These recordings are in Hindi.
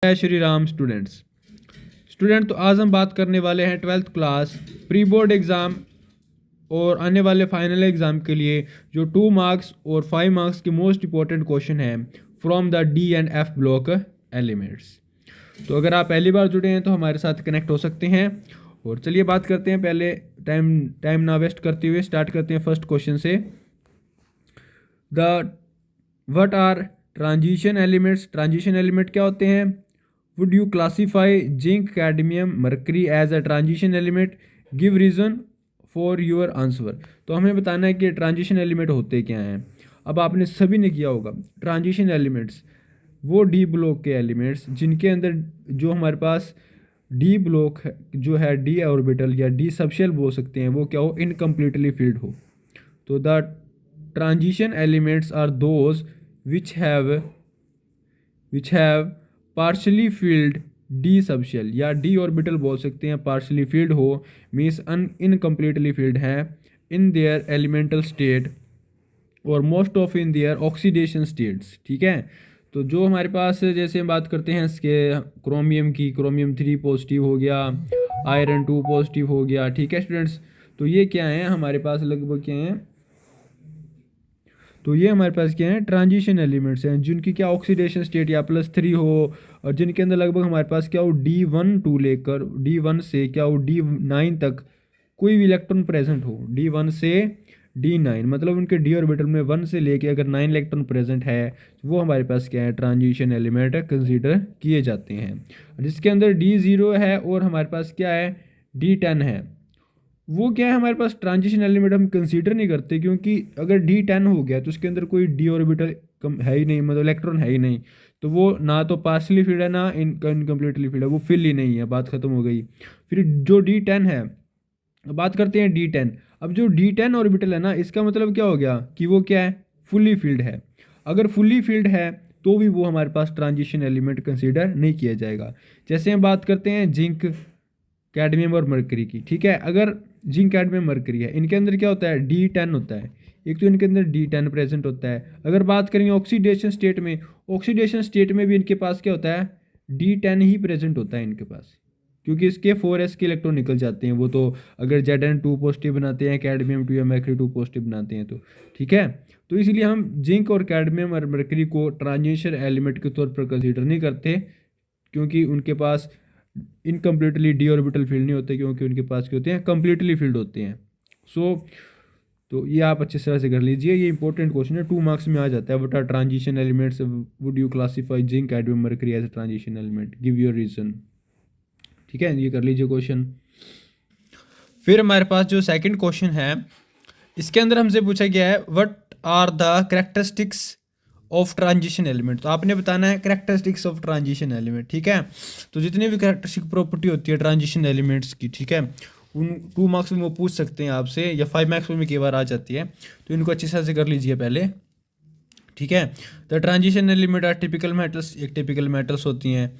जय श्री राम स्टूडेंट्स। तो आज हम बात करने वाले हैं 12th class pre board exam और आने वाले फाइनल एग्ज़ाम के लिए जो 2 मार्क्स और 5 मार्क्स के मोस्ट इंपॉर्टेंट क्वेश्चन हैं from the D and F block elements. तो अगर आप पहली बार जुड़े हैं तो हमारे साथ कनेक्ट हो सकते हैं। और चलिए बात करते हैं, पहले टाइम ना वेस्ट करते हुए स्टार्ट करते हैं फर्स्ट क्वेश्चन से। What are transition elements. Transition element क्या होते हैं? Would you classify zinc, cadmium, mercury as a transition element? Give reason for your answer। तो हमें बताना है कि ट्रांजिशन एलिमेंट होते क्या हैं। अब आपने सभी ने किया होगा, ट्रांजिशन एलिमेंट्स वो डी ब्लॉक के एलिमेंट्स जिनके अंदर जो हमारे पास डी ब्लॉक जो है डी ऑर्बिटल या डी सबशेल बोल सकते हैं, वो क्या हो, इनकम्प्लीटली फिल्ड हो। तो the transition elements are those which have partially filled D subshell या डी ऑर्बिटल बोल सकते हैं। पार्शली फील्ड हो मीन्स इनकम्प्लीटली फील्ड है इन देयर एलिमेंटल स्टेट और most of in their oxidation states. ठीक है, तो जो हमारे पास जैसे हम बात करते हैं इसके क्रोमियम की, क्रोमियम 3 पॉजिटिव हो गया, आयरन 2 पॉजिटिव हो गया। ठीक है स्टूडेंट्स, तो ये क्या है हमारे पास, लगभग क्या है, तो ये हमारे पास क्या है, ट्रांजिशन एलिमेंट्स हैं जिनकी क्या ऑक्सीडेशन स्टेट या +3 हो और जिनके अंदर लगभग हमारे पास क्या हो D1 टू लेकर D1 से क्या हो D9 तक कोई भी इलेक्ट्रॉन प्रेजेंट हो। D1 से D9 मतलब उनके डी ऑर्बिटल में 1 से लेके अगर 9 इलेक्ट्रॉन प्रेजेंट है वो हमारे पास क्या है, ट्रांजिशन एलिमेंट कंसीडर किए जाते हैं। जिसके अंदर D0 है और हमारे पास क्या है, D10 है, वो क्या है हमारे पास ट्रांजिशन एलिमेंट हम कंसीडर नहीं करते, क्योंकि अगर D10 हो गया तो उसके अंदर कोई डी ऑर्बिटल कम है ही नहीं, मतलब इलेक्ट्रॉन है ही नहीं, तो वो ना तो पार्शली फील्ड है ना इनकम्प्लीटली फील्ड है, वो फिल ही नहीं है, बात खत्म हो गई। फिर जो D10 है, बात करते हैं D10। अब जो D10 ऑर्बिटल है ना, इसका मतलब क्या हो गया कि वो क्या है, फुल्ली फील्ड है। अगर फुल्ली फील्ड है तो भी वो हमारे पास ट्रांजिशन एलिमेंट कंसीडर नहीं किया जाएगा। जैसे हम बात करते हैं जिंक, कैडमियम और मरकरी की। ठीक है, अगर जिंक, कैडमियम, मरकरी है, इनके अंदर क्या होता है, D10 होता है। एक तो इनके अंदर D10 प्रेजेंट होता है। अगर बात करेंगे ऑक्सीडेशन स्टेट में, ऑक्सीडेशन स्टेट में भी इनके पास क्या होता है, D10 ही प्रेजेंट होता है इनके पास, क्योंकि इसके 4s के इलेक्ट्रॉन निकल जाते हैं। वो तो अगर Zn 2 पॉजिटिव बनाते हैं, कैडमियम 2 या मरकरी 2 पॉजिटिव बनाते हैं तो ठीक है। तो इसलिए हम जिंक और कैडमियम और मरकरी को ट्रांजिशन एलिमेंट के तौर पर कंसीडर नहीं करते, क्योंकि उनके पास इनकम्प्लीटली डी ऑर्बिटल फील्ड नहीं होते, क्योंकि उनके पास क्या होते हैं, कंप्लीटली फील्ड होते हैं। तो ये आप अच्छे तरह से कर लीजिए, ये इंपॉर्टेंट क्वेश्चन है, 2 मार्क्स में आ जाता है। What are transition elements, would you classify zinc, cadmium, mercury as a transition element, give your reason. ठीक है, ये कर लीजिए क्वेश्चन। फिर हमारे पास जो सेकंड क्वेश्चन है, इसके अंदर हमसे पूछा गया है what are the characteristics of transition element. तो आपने बताना है कैरेक्टरिस्टिक्स ऑफ ट्रांजिशन एलिमेंट। ठीक है, तो जितनी भी कैरेक्टरिस्टिक प्रॉपर्टी होती है ट्रांजिशन एलिमेंट्स की, ठीक है, उन 2 मार्क्स में वो पूछ सकते हैं आपसे, या 5 मार्क्स में कई बार आ जाती है, तो इनको अच्छी तरह से कर लीजिए पहले। ठीक है, तो transition element are typical metals, एक टिपिकल मेटल्स होती हैं।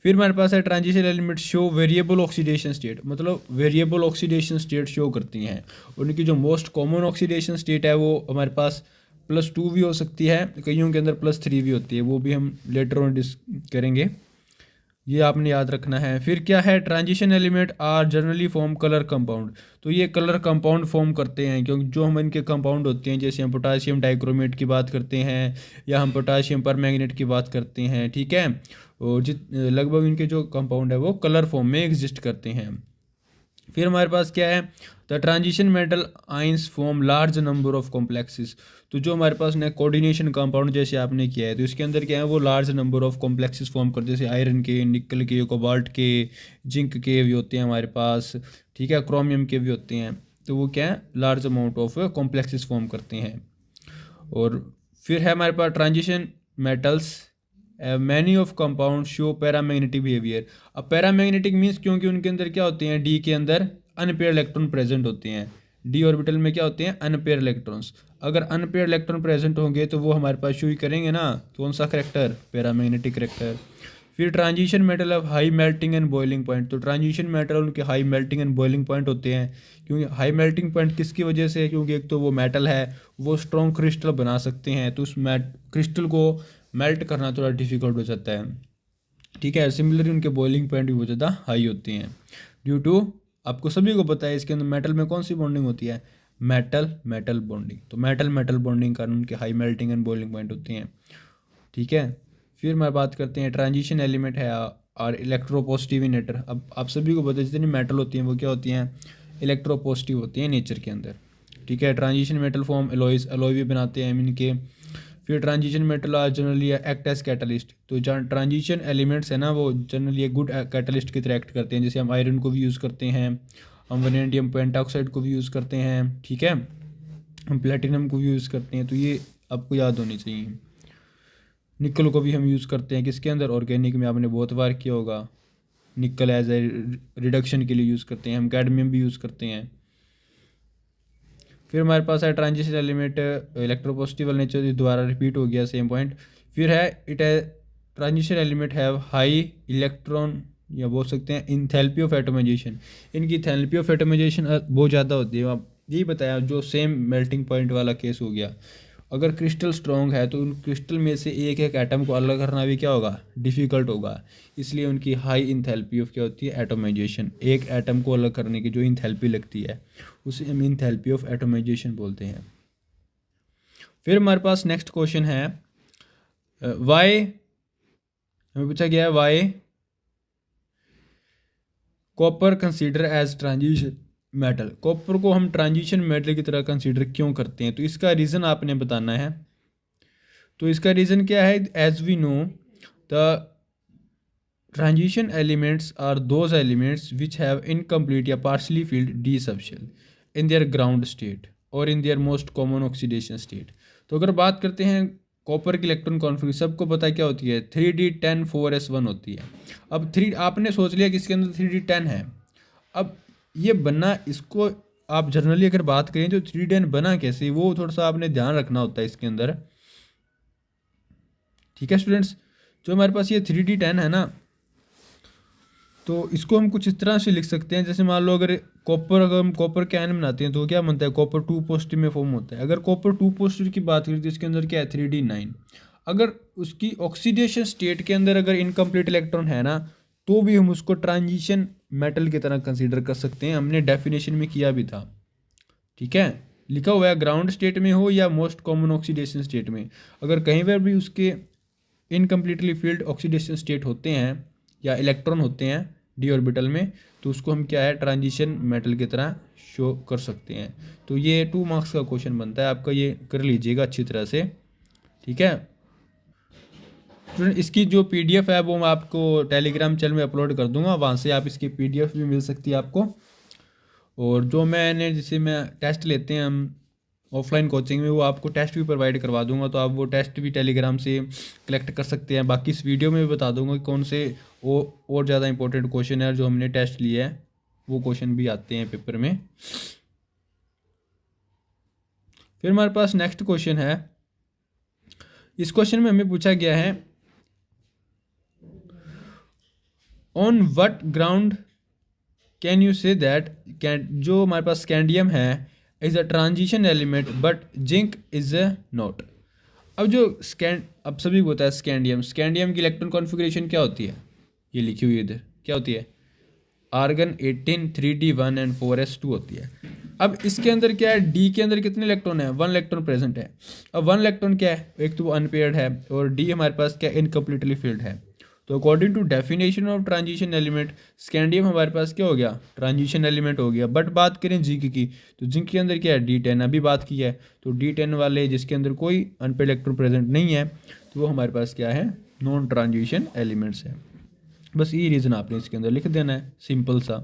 फिर हमारे पास है transition element show variable oxidation state, मतलब वेरिएबल ऑक्सीडेशन स्टेट शो करती हैं। उनकी जो मोस्ट कॉमन ऑक्सीडेशन स्टेट है वो हमारे पास +2 भी हो सकती है, कईयों के अंदर +3 भी होती है, वो भी हम लेटर ऑन करेंगे, ये आपने याद रखना है। फिर क्या है, transition element are generally form colour compound, तो ये कलर कंपाउंड फॉर्म करते हैं, क्योंकि जो हम इनके कंपाउंड होते हैं, जैसे हम पोटाशियम डाइक्रोमेट की बात करते हैं या हम पोटाशियम परमैंगनेट की बात करते हैं। ठीक है, और लगभग इनके जो कंपाउंड है वो कलर फॉर्म में एग्जिस्ट करते हैं। फिर हमारे पास क्या है, the transition metal ions form large number of complexes, तो जो हमारे पास ना कोऑर्डिनेशन कंपाउंड जैसे आपने किया है, तो इसके अंदर क्या है, वो large number of complexes form करते हैं, जैसे आयरन के, निकल के, कोबाल्ट के, जिंक के भी होते हैं हमारे पास। ठीक है, क्रोमियम के भी होते हैं, तो वो क्या है, large amount of complexes form करते हैं। और फिर है हमारे पास transition metals many of compound show paramagnetic behaviour. अब पैरामैग्नेटिक मीन्स क्योंकि उनके अंदर क्या होते हैं, डी के अंदर अनपेयर इलेक्ट्रॉन प्रेजेंट होते हैं, डी ऑर्बिटल में क्या होते हैं, अनपेयर इलेक्ट्रॉन्स। अगर अनपेयर इलेक्ट्रॉन प्रेजेंट होंगे तो वो हमारे पास शो ही करेंगे ना, कौन सा करेक्टर, पैरामैग्नेटिक करेक्टर। फिर transition metal of high melting and boiling point, तो ट्रांजिशन मेटल उनके high melting and boiling point होते हैं, क्योंकि हाई मेल्टिंग पॉइंट किसकी वजह से है, क्योंकि एक तो वो मेटल है, वो स्ट्रॉन्ग क्रिस्टल बना सकते हैं, तो उस क्रिस्टल को मेल्ट करना थोड़ा डिफिकल्ट हो जाता है। ठीक है। सिमिलरली उनके बॉइलिंग पॉइंट भी बहुत ज़्यादा हाई होते हैं ड्यू टू, आपको सभी को पता है इसके अंदर मेटल में कौन सी बॉन्डिंग होती है, मेटल मेटल बॉन्डिंग। तो मेटल मेटल बॉन्डिंग कारण उनके high melting and boiling point होते हैं। ठीक है। फिर मैं बात करते हैं ट्रांजिशन एलिमेंट है और इलेक्ट्रोपॉजिटिव इन नेचर। अब आप सभी को पता है जितनी मेटल होती हैं वो क्या होती हैं, इलेक्ट्रोपॉजिटिव होती हैं नेचर के अंदर। ठीक है। Transition metal form alloys, alloy भी बनाते हैं इनके। फिर transition metal are generally act as catalyst. तो ट्रांजिशन एलिमेंट्स है ना वो जनरली एक गुड कैटलिस्ट की तरह एक्ट करते हैं। जैसे हम आयरन को भी यूज़ करते हैं, हम वैनेडियम पेंटाऑक्साइड को भी यूज़ करते हैं। ठीक है। हम प्लेटिनम को भी यूज़ करते हैं, तो ये आपको याद होनी चाहिए। निकल को भी हम यूज़ करते हैं किसके अंदर, ऑर्गेनिक में आपने बहुत बार किया होगा। निकल एज ए रिडक्शन के लिए यूज़ करते हैं हम। कैडमियम भी यूज़ करते हैं। फिर हमारे पास है ट्रांजिशन एलिमेंट इलेक्ट्रोपॉजिटिव नेचर, दोबारा रिपीट हो गया सेम पॉइंट। फिर है इट है transition element have high electron या बोल सकते हैं इंथैल्पी ऑफ एटमाइजेशन। इनकी इंथैल्पी ऑफ एटमाइजेशन बहुत ज़्यादा होती है। आप यही बताया जो सेम मेल्टिंग पॉइंट वाला केस हो गया। अगर क्रिस्टल स्ट्रॉन्ग है तो उन क्रिस्टल में से एक एक एटम को अलग करना भी क्या होगा, डिफ़िकल्ट होगा। इसलिए उनकी हाई इंथैल्पी ऑफ क्या होती है, एटोमाइजेशन। एक एटम को अलग करने की जो इंथैल्पी लगती है उसे हम इंथैल्पी ऑफ एटोमाइजेशन बोलते हैं। फिर हमारे पास नेक्स्ट क्वेश्चन है वाई, हमें पूछा गया है why copper consider as transition metal. Copper को हम ट्रांजिशन मेटल की तरह कंसीडर क्यों करते हैं, तो इसका रीज़न आपने बताना है। तो इसका रीज़न क्या है, as we know the transition elements are those elements which have incomplete या partially filled D subshell in their ground state और in their most common oxidation state. तो अगर बात करते हैं कॉपर की इलेक्ट्रॉन कॉन्फिगरेशन, सबको पता क्या होती है, 3d10 4s1 होती है। अब थ्री आपने सोच लिया कि इसके अंदर 3d10 है। अब ये बनना, इसको आप जनरली अगर बात करें तो 3d10 बना कैसे, वो थोड़ा सा आपने ध्यान रखना होता है इसके अंदर। ठीक है स्टूडेंट्स, जो हमारे पास ये 3d10 है ना, तो इसको हम कुछ इस तरह से लिख सकते हैं। जैसे मान लो अगर हम कॉपर के आयन बनाते हैं तो क्या बनता है, कॉपर 2 पॉजिटिव में फॉर्म होता है। अगर कॉपर 2 पॉजिटिव की बात करें तो इसके अंदर क्या है, 3d9। अगर उसकी ऑक्सीडेशन स्टेट के अंदर अगर इनकम्प्लीट इलेक्ट्रॉन है ना, तो भी हम उसको ट्रांजिशन मेटल की तरह कंसीडर कर सकते हैं। हमने डेफिनेशन में किया भी था। ठीक है, लिखा हुआ है ग्राउंड स्टेट में हो या मोस्ट कॉमन ऑक्सीडेशन स्टेट में, अगर कहीं पर भी उसके इनकम्प्लीटली फील्ड ऑक्सीडेशन स्टेट होते हैं या इलेक्ट्रॉन होते हैं डी ऑर्बिटल में, तो उसको हम क्या है, ट्रांजिशन मेटल की तरह शो कर सकते हैं। तो ये 2 मार्क्स का क्वेश्चन बनता है आपका, ये कर लीजिएगा अच्छी तरह से। ठीक है स्टूडेंट, इसकी जो पीडीएफ है वो मैं आपको टेलीग्राम चैनल में अपलोड कर दूंगा, वहाँ से आप इसकी पीडीएफ भी मिल सकती है आपको। और जो मैंने जैसे मैं टेस्ट लेते हैं हम ऑफलाइन कोचिंग में, वो आपको टेस्ट भी प्रोवाइड करवा दूंगा, तो आप वो टेस्ट भी टेलीग्राम से कलेक्ट कर सकते हैं। बाकी इस वीडियो में भी बता दूंगा कि कौन से वो और ज़्यादा इंपॉर्टेंट क्वेश्चन है जो हमने टेस्ट लिए हैं, वो क्वेश्चन भी आते हैं पेपर में। फिर हमारे पास नेक्स्ट क्वेश्चन है। इस क्वेश्चन में हमें पूछा गया है on what ground can you say that जो हमारे पास स्कैंडियम है is a transition element but zinc is a not. अब जो अब सभी को होता है स्कैंडियम की इलेक्ट्रॉन कॉन्फ़िगरेशन क्या होती है, ये लिखी हुई है इधर, क्या होती है, आर्गन 18 3d1 एंड 4s2 होती है। अब इसके अंदर क्या है, डी के अंदर कितने इलेक्ट्रॉन है, 1 इलेक्ट्रॉन प्रेजेंट है। अब 1 इलेक्ट्रॉन क्या है, एक तो वो अनपेयर्ड है, और डी हमारे पास क्या, इनकम्प्लीटली फिल्ड है। तो according to definition of transition element, scandium हमारे पास क्या हो गया, ट्रांजिशन एलिमेंट हो गया। बट बात करें जिंक की, तो जिंक के अंदर क्या है, D10 अभी बात की है। तो D10 वाले जिसके अंदर कोई अनपेयर्ड इलेक्ट्रॉन प्रेजेंट नहीं है, तो वो हमारे पास क्या है, नॉन ट्रांजिशन एलिमेंट्स है। बस ये रीज़न आपने इसके अंदर लिख देना है, सिंपल सा।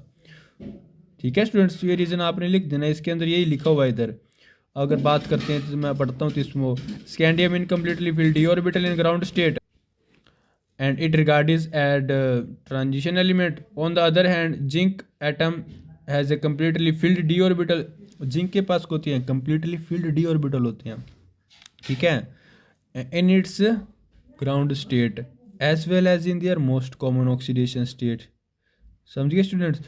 ठीक है स्टूडेंट्स, ये रीज़न आपने लिख देना है, इसके अंदर यही लिखा हुआ है इधर। अगर बात करते हैं तो मैं पढ़ता हूँ, तो इसमें scandium incompletely field D orbital in ground state and it regarded as transition element. On the other hand, zinc atom has a completely filled d orbital. Zinc के पास होती है completely filled d orbital होते हैं। ठीक है, in its ground state as well as in their most common oxidation state। समझिए students,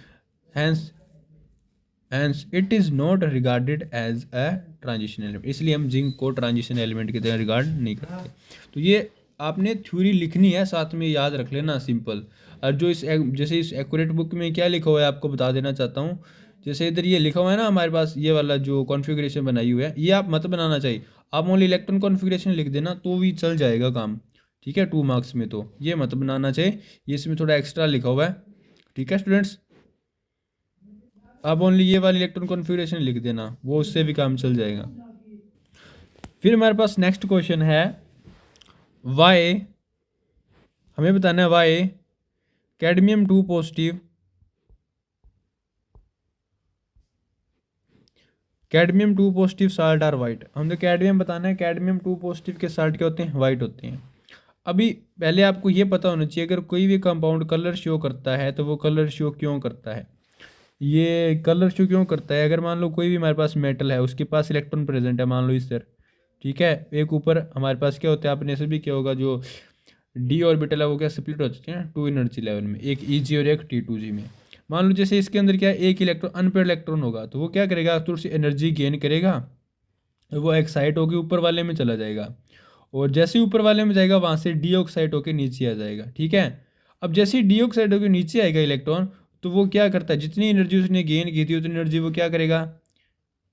hence it is not regarded as a transition element, इसलिए हम जिंक को ट्रांजिशन एलिमेंट की तरह रिगार्ड नहीं करते। तो ये आपने थ्योरी लिखनी है, साथ में याद रख लेना सिंपल। और जो जैसे इस एक्यूरेट बुक में क्या लिखा हुआ है आपको बता देना चाहता हूँ। जैसे इधर ये लिखा हुआ है ना हमारे पास, ये वाला जो कॉन्फ़िगरेशन बनाई हुई है, ये आप मत बनाना चाहिए। आप ओनली इलेक्ट्रॉन कॉन्फ़िगरेशन लिख देना तो भी चल जाएगा काम, ठीक है, 2 मार्क्स में। तो ये मत बनाना चाहिए, ये इसमें थोड़ा एक्स्ट्रा लिखा हुआ है, ठीक है स्टूडेंट्स। आप ओनली ये वाली इलेक्ट्रॉन कॉन्फ़िगरेशन लिख देना, वो उससे भी काम चल जाएगा। फिर हमारे पास नेक्स्ट क्वेश्चन है, वाई, हमें बताना है why cadmium 2 positive, cadmium 2 positive salt are white. हमने कैडमियम बताना है, कैडमियम 2 पॉजिटिव के साल्ट क्या होते हैं, वाइट होते हैं। अभी पहले आपको ये पता होना चाहिए, अगर कोई भी कंपाउंड कलर शो करता है तो वो कलर शो क्यों करता है। ये कलर शो क्यों करता है, अगर मान लो कोई भी हमारे पास मेटल है, उसके पास इलेक्ट्रॉन प्रेजेंट है, मान लो इस तरह, ठीक है, एक ऊपर हमारे पास क्या होता है, आपने ऐसे भी क्या होगा, जो डी ऑर्बिटल है वो क्या स्प्लिट हो जाते हैं 2 एनर्जी लेवल में, एक ईजी और एक T2G में। मान लो जैसे इसके अंदर क्या है, एक इलेक्ट्रॉन अनपेयर्ड इलेक्ट्रॉन होगा, तो वो क्या करेगा, थोड़ी सी एनर्जी गेन करेगा, वो एक्साइट होकर ऊपर वाले में चला जाएगा, और जैसे ही ऊपर वाले में जाएगा वहाँ से डीऑक्साइड होकर नीचे आ जाएगा, ठीक है। अब जैसे ही डीऑक्साइड होकर नीचे आएगा इलेक्ट्रॉन, तो वो क्या करता है, जितनी एनर्जी उसने गेन की थी उतनी एनर्जी वो क्या करेगा,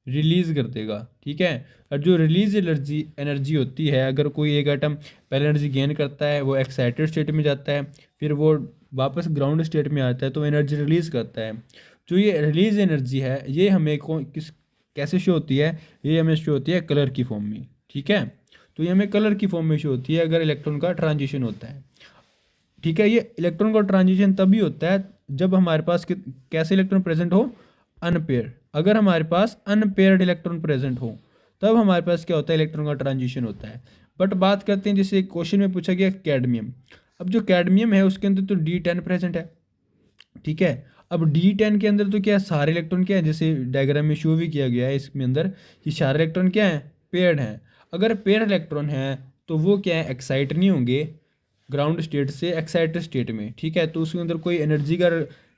रिलीज़ कर देगा, ठीक है। और जो रिलीज एनर्जी एनर्जी होती है, अगर कोई एक एटम पहले एनर्जी गेन करता है, वो एक्साइटेड स्टेट में जाता है, फिर वो वापस ग्राउंड स्टेट में आता है, तो एनर्जी रिलीज़ करता है। जो ये रिलीज एनर्जी है, ये हमें कैसे शो होती है, ये हमें शो होती है कलर की फॉर्म में, ठीक है। तो ये हमें कलर की फॉर्म में शो होती है अगर इलेक्ट्रॉन का ट्रांजिशन होता है, ठीक है। ये इलेक्ट्रॉन का ट्रांजिशन तभी होता है जब हमारे पास कैसे इलेक्ट्रॉन प्रेजेंट हो, अनपेयर। अगर हमारे पास अनपेयर्ड इलेक्ट्रॉन प्रेजेंट हो तब हमारे पास क्या होता है, इलेक्ट्रॉन का ट्रांजिशन होता है। बट बात करते हैं, जैसे क्वेश्चन में पूछा गया कैडमियम, अब जो कैडमियम है उसके अंदर तो D10 प्रेजेंट है, ठीक है। अब D10 के अंदर तो क्या है, सारे इलेक्ट्रॉन क्या है, जैसे डायग्राम में शो भी किया गया है इसमें अंदर, कि सारे इलेक्ट्रॉन क्या है, पेयर्ड हैं। अगर पेयर्ड इलेक्ट्रॉन है तो वो क्या है, एक्साइट नहीं होंगे ग्राउंड स्टेट से एक्साइटेड स्टेट में, ठीक है। तो उसके अंदर कोई एनर्जी का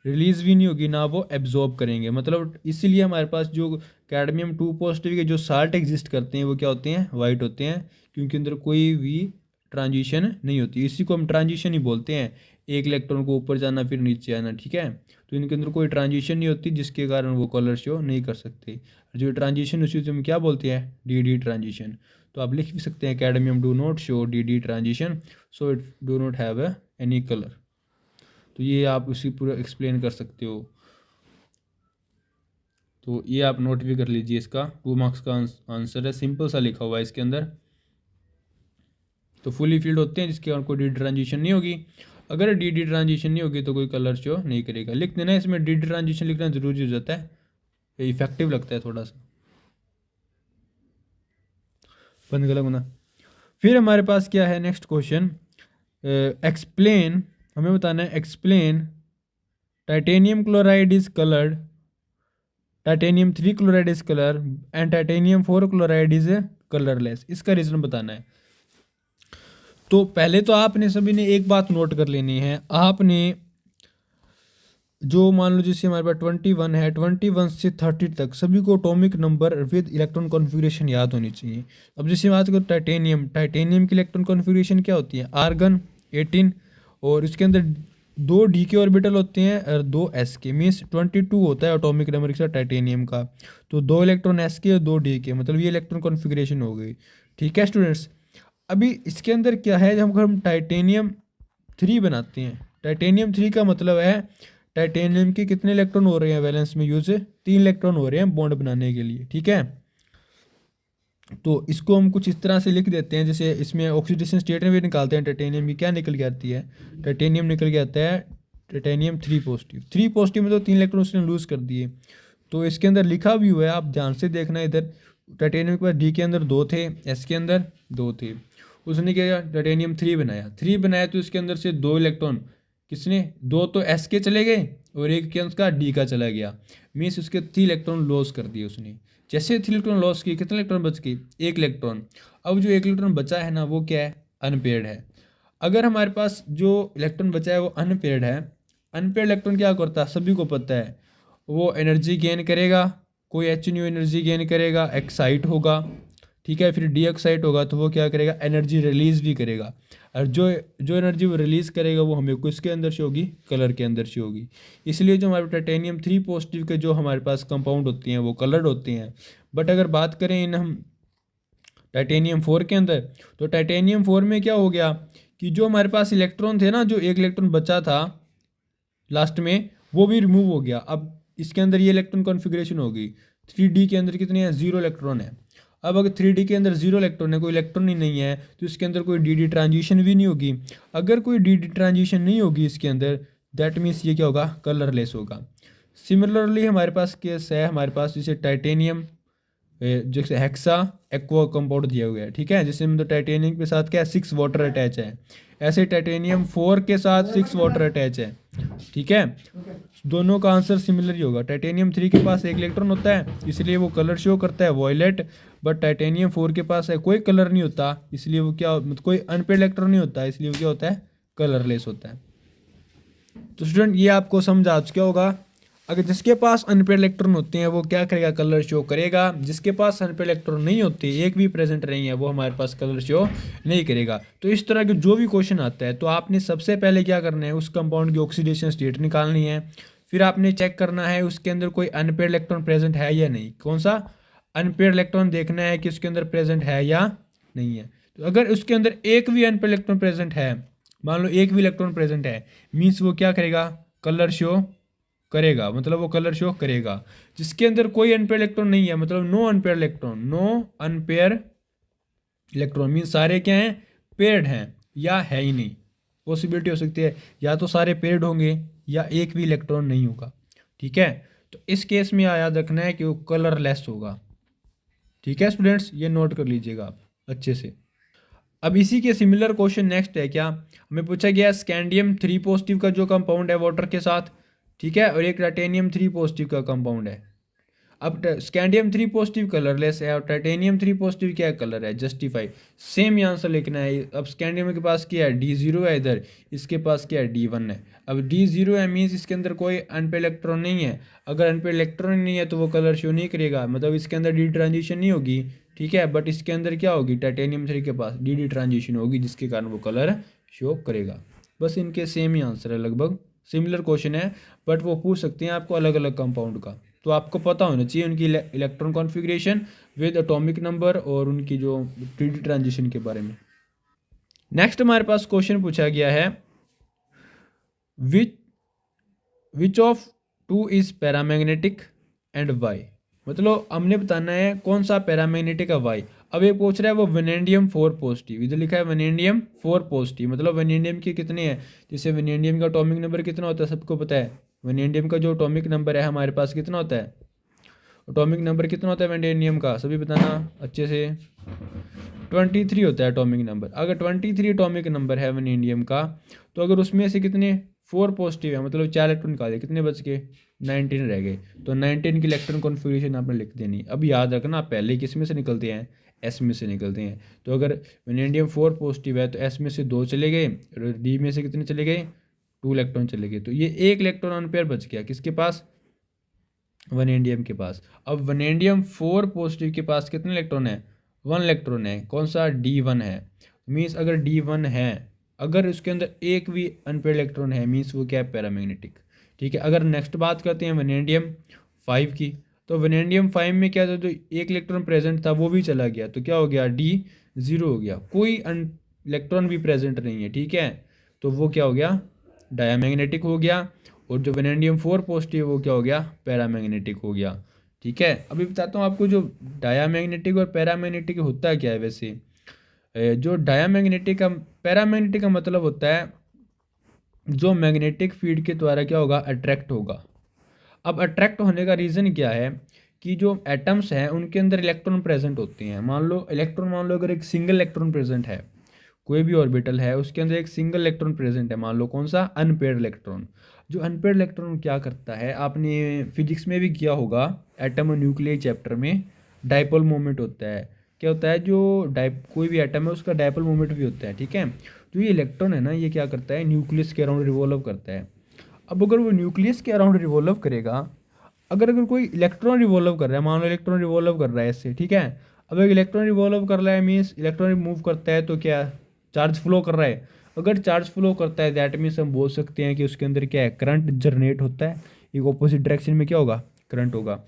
रिलीज भी नहीं होगी, ना वो एब्जॉर्ब करेंगे, मतलब इसीलिए हमारे पास जो कैडमियम 2 पॉजिटिव के जो साल्ट एग्जिस्ट करते हैं वो क्या होते हैं, वाइट होते हैं, क्योंकि अंदर कोई भी ट्रांजिशन नहीं होती। इसी को हम ट्रांजिशन ही बोलते हैं, एक इलेक्ट्रॉन को ऊपर जाना फिर नीचे आना, ठीक है। तो इनके अंदर कोई ट्रांजिशन नहीं होती, जिसके कारण वो कलर शो नहीं कर सकते। जो ट्रांजिशन उसी को हम क्या बोलते हैं, डी ट्रांजिशन। तो आप लिख भी सकते हैं, cadmium do not show D transition, so it do not have any colour. तो ये आप उसी पूरा एक्सप्लेन कर सकते हो। तो ये आप नोट भी कर लीजिए, इसका 2 मार्क्स का आंसर है, सिंपल सा लिखा हुआ है इसके अंदर। तो फुली फील्ड होते हैं जिसके कारण कोई डी ट्रांजिशन नहीं होगी। अगर डी ट्रांजिशन नहीं होगी तो कोई कलर शो नहीं करेगा। लिख देना, इसमें डी ट्रांजिशन लिखना जरूरी हो जाता है, ये इफेक्टिव लगता है थोड़ा सा। बंद गलत होना। फिर हमारे पास क्या है नेक्स्ट क्वेश्चन, एक्सप्लेन, हमें बताना है explain titanium chloride is coloured, titanium 3 chloride is colour and titanium 4 chloride is colourless. इसका रीज़न बताना है। तो पहले तो आपने सभी ने एक बात नोट कर लेनी है, आपने जो मान लो जैसे हमारे पास 21 है, 21 से 30 तक सभी को atomic number with electron configuration याद होनी चाहिए। अब जैसे बात करो टाइटेनियम, टाइटेनियम की इलेक्ट्रॉन कॉन्फ़िगरेशन क्या होती है, आर्गन 18, और इसके अंदर 2 डी के ऑर्बिटल होते हैं और 2 एस के, मीन्स 22 होता है एटॉमिक नंबर के साथ टाइटेनियम का। तो 2 इलेक्ट्रॉन एस के और 2 डी के, मतलब ये इलेक्ट्रॉन कॉन्फ़िगरेशन हो गई, ठीक है स्टूडेंट्स। अभी इसके अंदर क्या है, जब हम टाइटेनियम 3 बनाते हैं, टाइटेनियम 3 का मतलब है टाइटेनियम के कितने इलेक्ट्रॉन हो रहे हैं वैलेंस में यूज, 3 इलेक्ट्रॉन हो रहे हैं बॉन्ड बनाने के लिए, ठीक है। तो इसको हम कुछ इस तरह से लिख देते हैं, जैसे इसमें ऑक्सीडेशन स्टेट में भी निकालते हैं टाइटेनियम की, क्या निकल के आती है, टाइटेनियम निकल के आता है टाइटेनियम 3 पॉजिटिव। 3 पॉजिटिव में तो 3 इलेक्ट्रॉन उसने लूज़ कर दिए। तो इसके अंदर लिखा भी हुआ है, आप ध्यान से देखना इधर, टाइटेनियम के पास डी के अंदर 2 थे, एस के अंदर 2 थे, उसने क्या किया, टाइटेनियम 3 बनाया, 3 बनाया तो इसके अंदर से 2 इलेक्ट्रॉन किसने, 2 तो एस के चले गए और एक के उसका डी का चला गया, मीन्स उसके 3 इलेक्ट्रॉन लॉस कर दिए उसने। जैसे 3 इलेक्ट्रॉन लॉस किए, कितने इलेक्ट्रॉन बच गए, 1 इलेक्ट्रॉन। अब जो 1 इलेक्ट्रॉन बचा है ना, वो क्या है, अनपेयर्ड है। अगर हमारे पास जो इलेक्ट्रॉन बचा है वो अनपेयर्ड है, अनपेयर्ड इलेक्ट्रॉन क्या करता है, सभी को पता है, वो एनर्जी गेन करेगा, कोई न्यू एनर्जी गेन करेगा, एक्साइट होगा, ठीक है, फिर डी एक्साइट होगा तो वो क्या करेगा, एनर्जी रिलीज भी करेगा, और जो जो एनर्जी वो रिलीज करेगा वो हमें किसके अंदर से होगी, कलर के अंदर से होगी। इसलिए जो हमारे टाइटेनियम 3 पॉजिटिव के जो हमारे पास कंपाउंड होती हैं वो कलर्ड होते हैं। बट अगर बात करें इन हम टाइटेनियम 4 के अंदर, तो टाइटेनियम 4 में क्या हो गया कि जो हमारे पास इलेक्ट्रॉन थे ना, जो एक इलेक्ट्रॉन बचा था लास्ट में, वो भी रिमूव हो गया। अब इसके अंदर ये इलेक्ट्रॉन कॉन्फ़िगरेशन होगी, 3D के अंदर कितने हैं, 0 इलेक्ट्रॉन है। अब अगर 3D के अंदर 0 इलेक्ट्रॉन है, कोई इलेक्ट्रॉन ही नहीं है, तो इसके अंदर कोई डी ट्रांजिशन भी नहीं होगी। अगर कोई डी ट्रांजिशन नहीं होगी इसके अंदर, दैट मीन्स ये क्या होगा, कलरलेस होगा। सिमिलरली हमारे पास केस है, हमारे पास जैसे टाइटेनियम जैसे हेक्सा एक्वा कंपाउंड दिया हुआ है, ठीक है, जिसमें तो टाइटेनियम के साथ क्या है, 6 वाटर अटैच है। ऐसे टाइटेनियम 4 के साथ 6 वाटर अटैच है, ठीक है। दोनों का आंसर सिमिलर ही होगा। टाइटेनियम 3 के पास एक इलेक्ट्रॉन होता है, इसलिए वो कलर शो करता है वॉयलेट। बट टाइटेनियम 4 के पास है कोई कलर नहीं होता, इसलिए वो क्या, मतलब कोई अनपेड इलेक्ट्रॉन नहीं होता, इसलिए वो क्या होता है, कलरलेस होता है। तो स्टूडेंट ये आपको समझ आ चुका होगा। अगर जिसके पास अनपेड इलेक्ट्रॉन होते हैं वो क्या करेगा, कलर शो करेगा। जिसके पास अनपेड इलेक्ट्रॉन नहीं होते, एक भी प्रेजेंट नहीं है, वो हमारे पास कलर शो नहीं करेगा। तो इस तरह के जो भी क्वेश्चन आता है, तो आपने सबसे पहले क्या करना है, उस कंपाउंड की ऑक्सीडेशन स्टेट निकालनी है। फिर आपने चेक करना है उसके अंदर कोई अनपेड इलेक्ट्रॉन प्रेजेंट है या नहीं। कौन सा अनपेड इलेक्ट्रॉन देखना है कि उसके अंदर प्रेजेंट है या नहीं है। तो अगर उसके अंदर एक भी अनपेड इलेक्ट्रॉन प्रेजेंट है, मान लो एक भी इलेक्ट्रॉन प्रेजेंट है, मीन्स वो क्या करेगा, कलर शो करेगा, मतलब वो कलर शो करेगा। जिसके अंदर कोई अनपेयर इलेक्ट्रॉन नहीं है, मतलब no unpaired electron, no unpaired electron mean सारे क्या हैं, पेयर्ड हैं या है ही नहीं। पॉसिबिलिटी हो सकती है या तो सारे पेयर्ड होंगे या एक भी इलेक्ट्रॉन नहीं होगा, ठीक है। तो इस केस में याद रखना है कि वो कलरलेस होगा, ठीक है स्टूडेंट्स, ये नोट कर लीजिएगा आप अच्छे से। अब इसी के सिमिलर क्वेश्चन नेक्स्ट है, क्या हमें पूछा गया स्कैंडियम 3 पॉजिटिव का जो कंपाउंड है वाटर के साथ, ठीक है, और एक टाइटेनियम 3 पॉजिटिव का कंपाउंड है। अब स्कैंडियम 3 पॉजिटिव कलरलेस है और टाइटेनियम 3 पॉजिटिव क्या कलर है, जस्टिफाई। सेम आंसर लिखना है। अब स्कैंडियम के पास क्या है, D0 है, इधर इसके पास क्या है, D1 है। अब D0 है मीन्स इसके अंदर कोई अनपेड इलेक्ट्रॉन नहीं है। अगर अनपेड इलेक्ट्रॉन नहीं है तो वो कलर शो नहीं करेगा, मतलब इसके अंदर डी ट्रांजिशन नहीं होगी, ठीक है। बट इसके अंदर क्या होगी, टाइटेनियम 3 के पास डी ट्रांजिशन होगी, जिसके कारण वो कलर शो करेगा। बस इनके सेम ही आंसर है, लगभग सिमिलर क्वेश्चन है, बट वो पूछ सकते हैं आपको अलग अलग कंपाउंड का। तो आपको पता होना चाहिए उनकी electron configuration with atomic number और उनकी जो 3D ट्रांजिशन के बारे में। नेक्स्ट हमारे पास क्वेश्चन पूछा गया है, which of two is paramagnetic and why. मतलब हमने बताना है कौन सा पैरामैग्नेटिक है, वाई। अब ये पूछ रहा है वो वेनेडियम 4 पॉजिटिव, इधर लिखा है वेनेडियम 4 पॉजिटिव, मतलब वेनेडियम के कितने हैं। जैसे वेनेडियम का एटॉमिक नंबर कितना होता है, सबको पता है। वेनेडियम का जो एटॉमिक नंबर है हमारे पास कितना होता है, एटॉमिक नंबर कितना होता है वेनेडियम का, सभी बताना अच्छे से। 23 होता है एटॉमिक नंबर। अगर 23 एटॉमिक नंबर है वेनेडियम का, तो अगर उसमें से कितने 4 पॉजिटिव है, मतलब 4 इलेक्ट्रॉन निकाले, कितने बच के 19 रह गए। तो 19 की इलेक्ट्रॉन कॉन्फ़िगरेशन आपने लिख देनी। अब याद रखना पहले किस में से निकलते हैं, एस में से निकलते हैं। तो अगर वेनेडियम 4 पॉजिटिव है तो एस में से 2 चले गए, और डी में से कितने चले गए, 2 इलेक्ट्रॉन चले गए। तो ये एक इलेक्ट्रॉन अनपेयर बच गया, किसके पास, वनेडियम के पास। अब वनेडियम 4 पॉजिटिव के पास कितने इलेक्ट्रॉन है, 1 इलेक्ट्रॉन है। कौन सा, D1 है। मीन्स अगर D1 है, अगर उसके अंदर एक भी अनपेयर इलेक्ट्रॉन है, मीन्स वो क्या है, पैरामैग्नेटिक, ठीक है। अगर नेक्स्ट बात करते हैं वनेडियम 5 की, तो वनेडियम 5 में क्या था, जो एक इलेक्ट्रॉन प्रेजेंट था वो भी चला गया, तो क्या हो गया, D0 हो गया। कोई इलेक्ट्रॉन भी प्रेजेंट नहीं है, ठीक है, तो वो क्या हो गया, डायामैग्नेटिक हो गया। और जो वेनेडियम 4 पॉजिटिव वो क्या हो गया, पैरामैग्नेटिक हो गया, ठीक है। अभी बताता हूँ आपको जो डायामैग्नेटिक और पैरामैग्नेटिक होता क्या है वैसे। जो डायामैग्नेटिक का, पैरामैग्नेटिक का मतलब होता है जो मैग्नेटिक फील्ड के द्वारा क्या होगा, अट्रैक्ट होगा। अब अट्रैक्ट होने का रीज़न क्या है कि जो एटम्स हैं उनके अंदर इलेक्ट्रॉन प्रेजेंट होते हैं। मान लो अगर एक सिंगल इलेक्ट्रॉन प्रेजेंट है, कोई भी ऑर्बिटल है उसके अंदर एक सिंगल इलेक्ट्रॉन प्रेजेंट है, मान लो कौन सा, अनपेयर्ड इलेक्ट्रॉन। जो अनपेयर्ड इलेक्ट्रॉन क्या करता है, आपने फिजिक्स में भी किया होगा, एटम और न्यूक्लियर चैप्टर में डाइपोल मोमेंट होता है। क्या होता है, जो कोई भी एटम है उसका डाइपोल मोमेंट भी होता है, ठीक है। तो ये इलेक्ट्रॉन है ना, ये क्या करता है, न्यूक्लियस के अराउंड रिवॉल्व करता है। अब अगर वो न्यूक्लियस के अराउंड रिवॉल्व करेगा, अगर कोई इलेक्ट्रॉन रिवॉल्व कर रहा है, मान लो इलेक्ट्रॉन रिवॉल्व कर रहा है इससे, ठीक है। अब एक इलेक्ट्रॉन रिवॉल्व कर रहा है मीन्स इलेक्ट्रॉन मूव करता है तो क्या चार्ज फ्लो कर रहा है। अगर चार्ज फ्लो करता है दैट मीन्स हम बोल सकते हैं कि उसके अंदर क्या है करंट जनरेट होता है, एक ऑपोजिट डायरेक्शन में क्या होगा करंट होगा।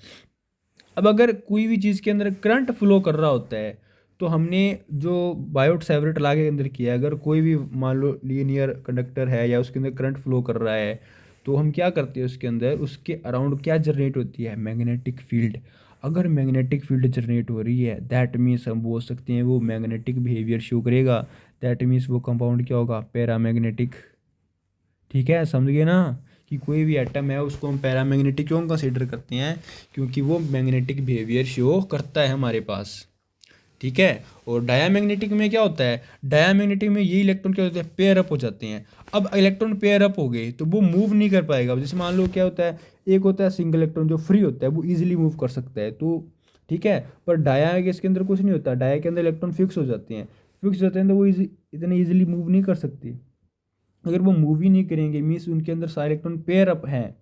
अब अगर कोई भी चीज़ के अंदर करंट फ्लो कर रहा होता है तो हमने जो बायोट सेवरेट ला के अंदर किया है, अगर कोई भी मान लो लीनियर कंडक्टर है या उसके अंदर करंट फ्लो कर रहा है तो हम क्या करते हैं उसके अंदर उसके अराउंड क्या जनरेट होती है मैग्नेटिक फील्ड। अगर मैग्नेटिक फील्ड जनरेट हो रही है दैट मीन्स हम बोल सकते हैं वो मैग्नेटिक बिहेवियर शो करेगा, दैट मीन्स वो कंपाउंड क्या होगा पैरामैग्नेटिक। ठीक है समझ गए ना कि कोई भी एटम है उसको हम पैरामैग्नेटिक क्यों कंसीडर करते हैं, क्योंकि वो मैग्नेटिक बिहेवियर शो करता है हमारे पास। ठीक है। और डायामैग्नेटिक में क्या होता है, डायामैग्नेटिक में ये इलेक्ट्रॉन क्या होते हैं पेयर अप हो जाते हैं। अब इलेक्ट्रॉन पेयर अप हो गए तो वो मूव नहीं कर पाएगा। जैसे मान लो क्या होता है एक होता है सिंगल इलेक्ट्रॉन जो फ्री होता है वो इजीली मूव कर सकता है तो ठीक है, पर डाया के इसके अंदर कुछ नहीं होता, डाया के अंदर इलेक्ट्रॉन फिक्स हो जाते हैं, फिक्स होते हैं तो वो इतने ईजिली मूव नहीं कर सकते। अगर वो मूव ही नहीं करेंगे मीन्स उनके अंदर सारे इलेक्ट्रॉन पेयर अप हैं।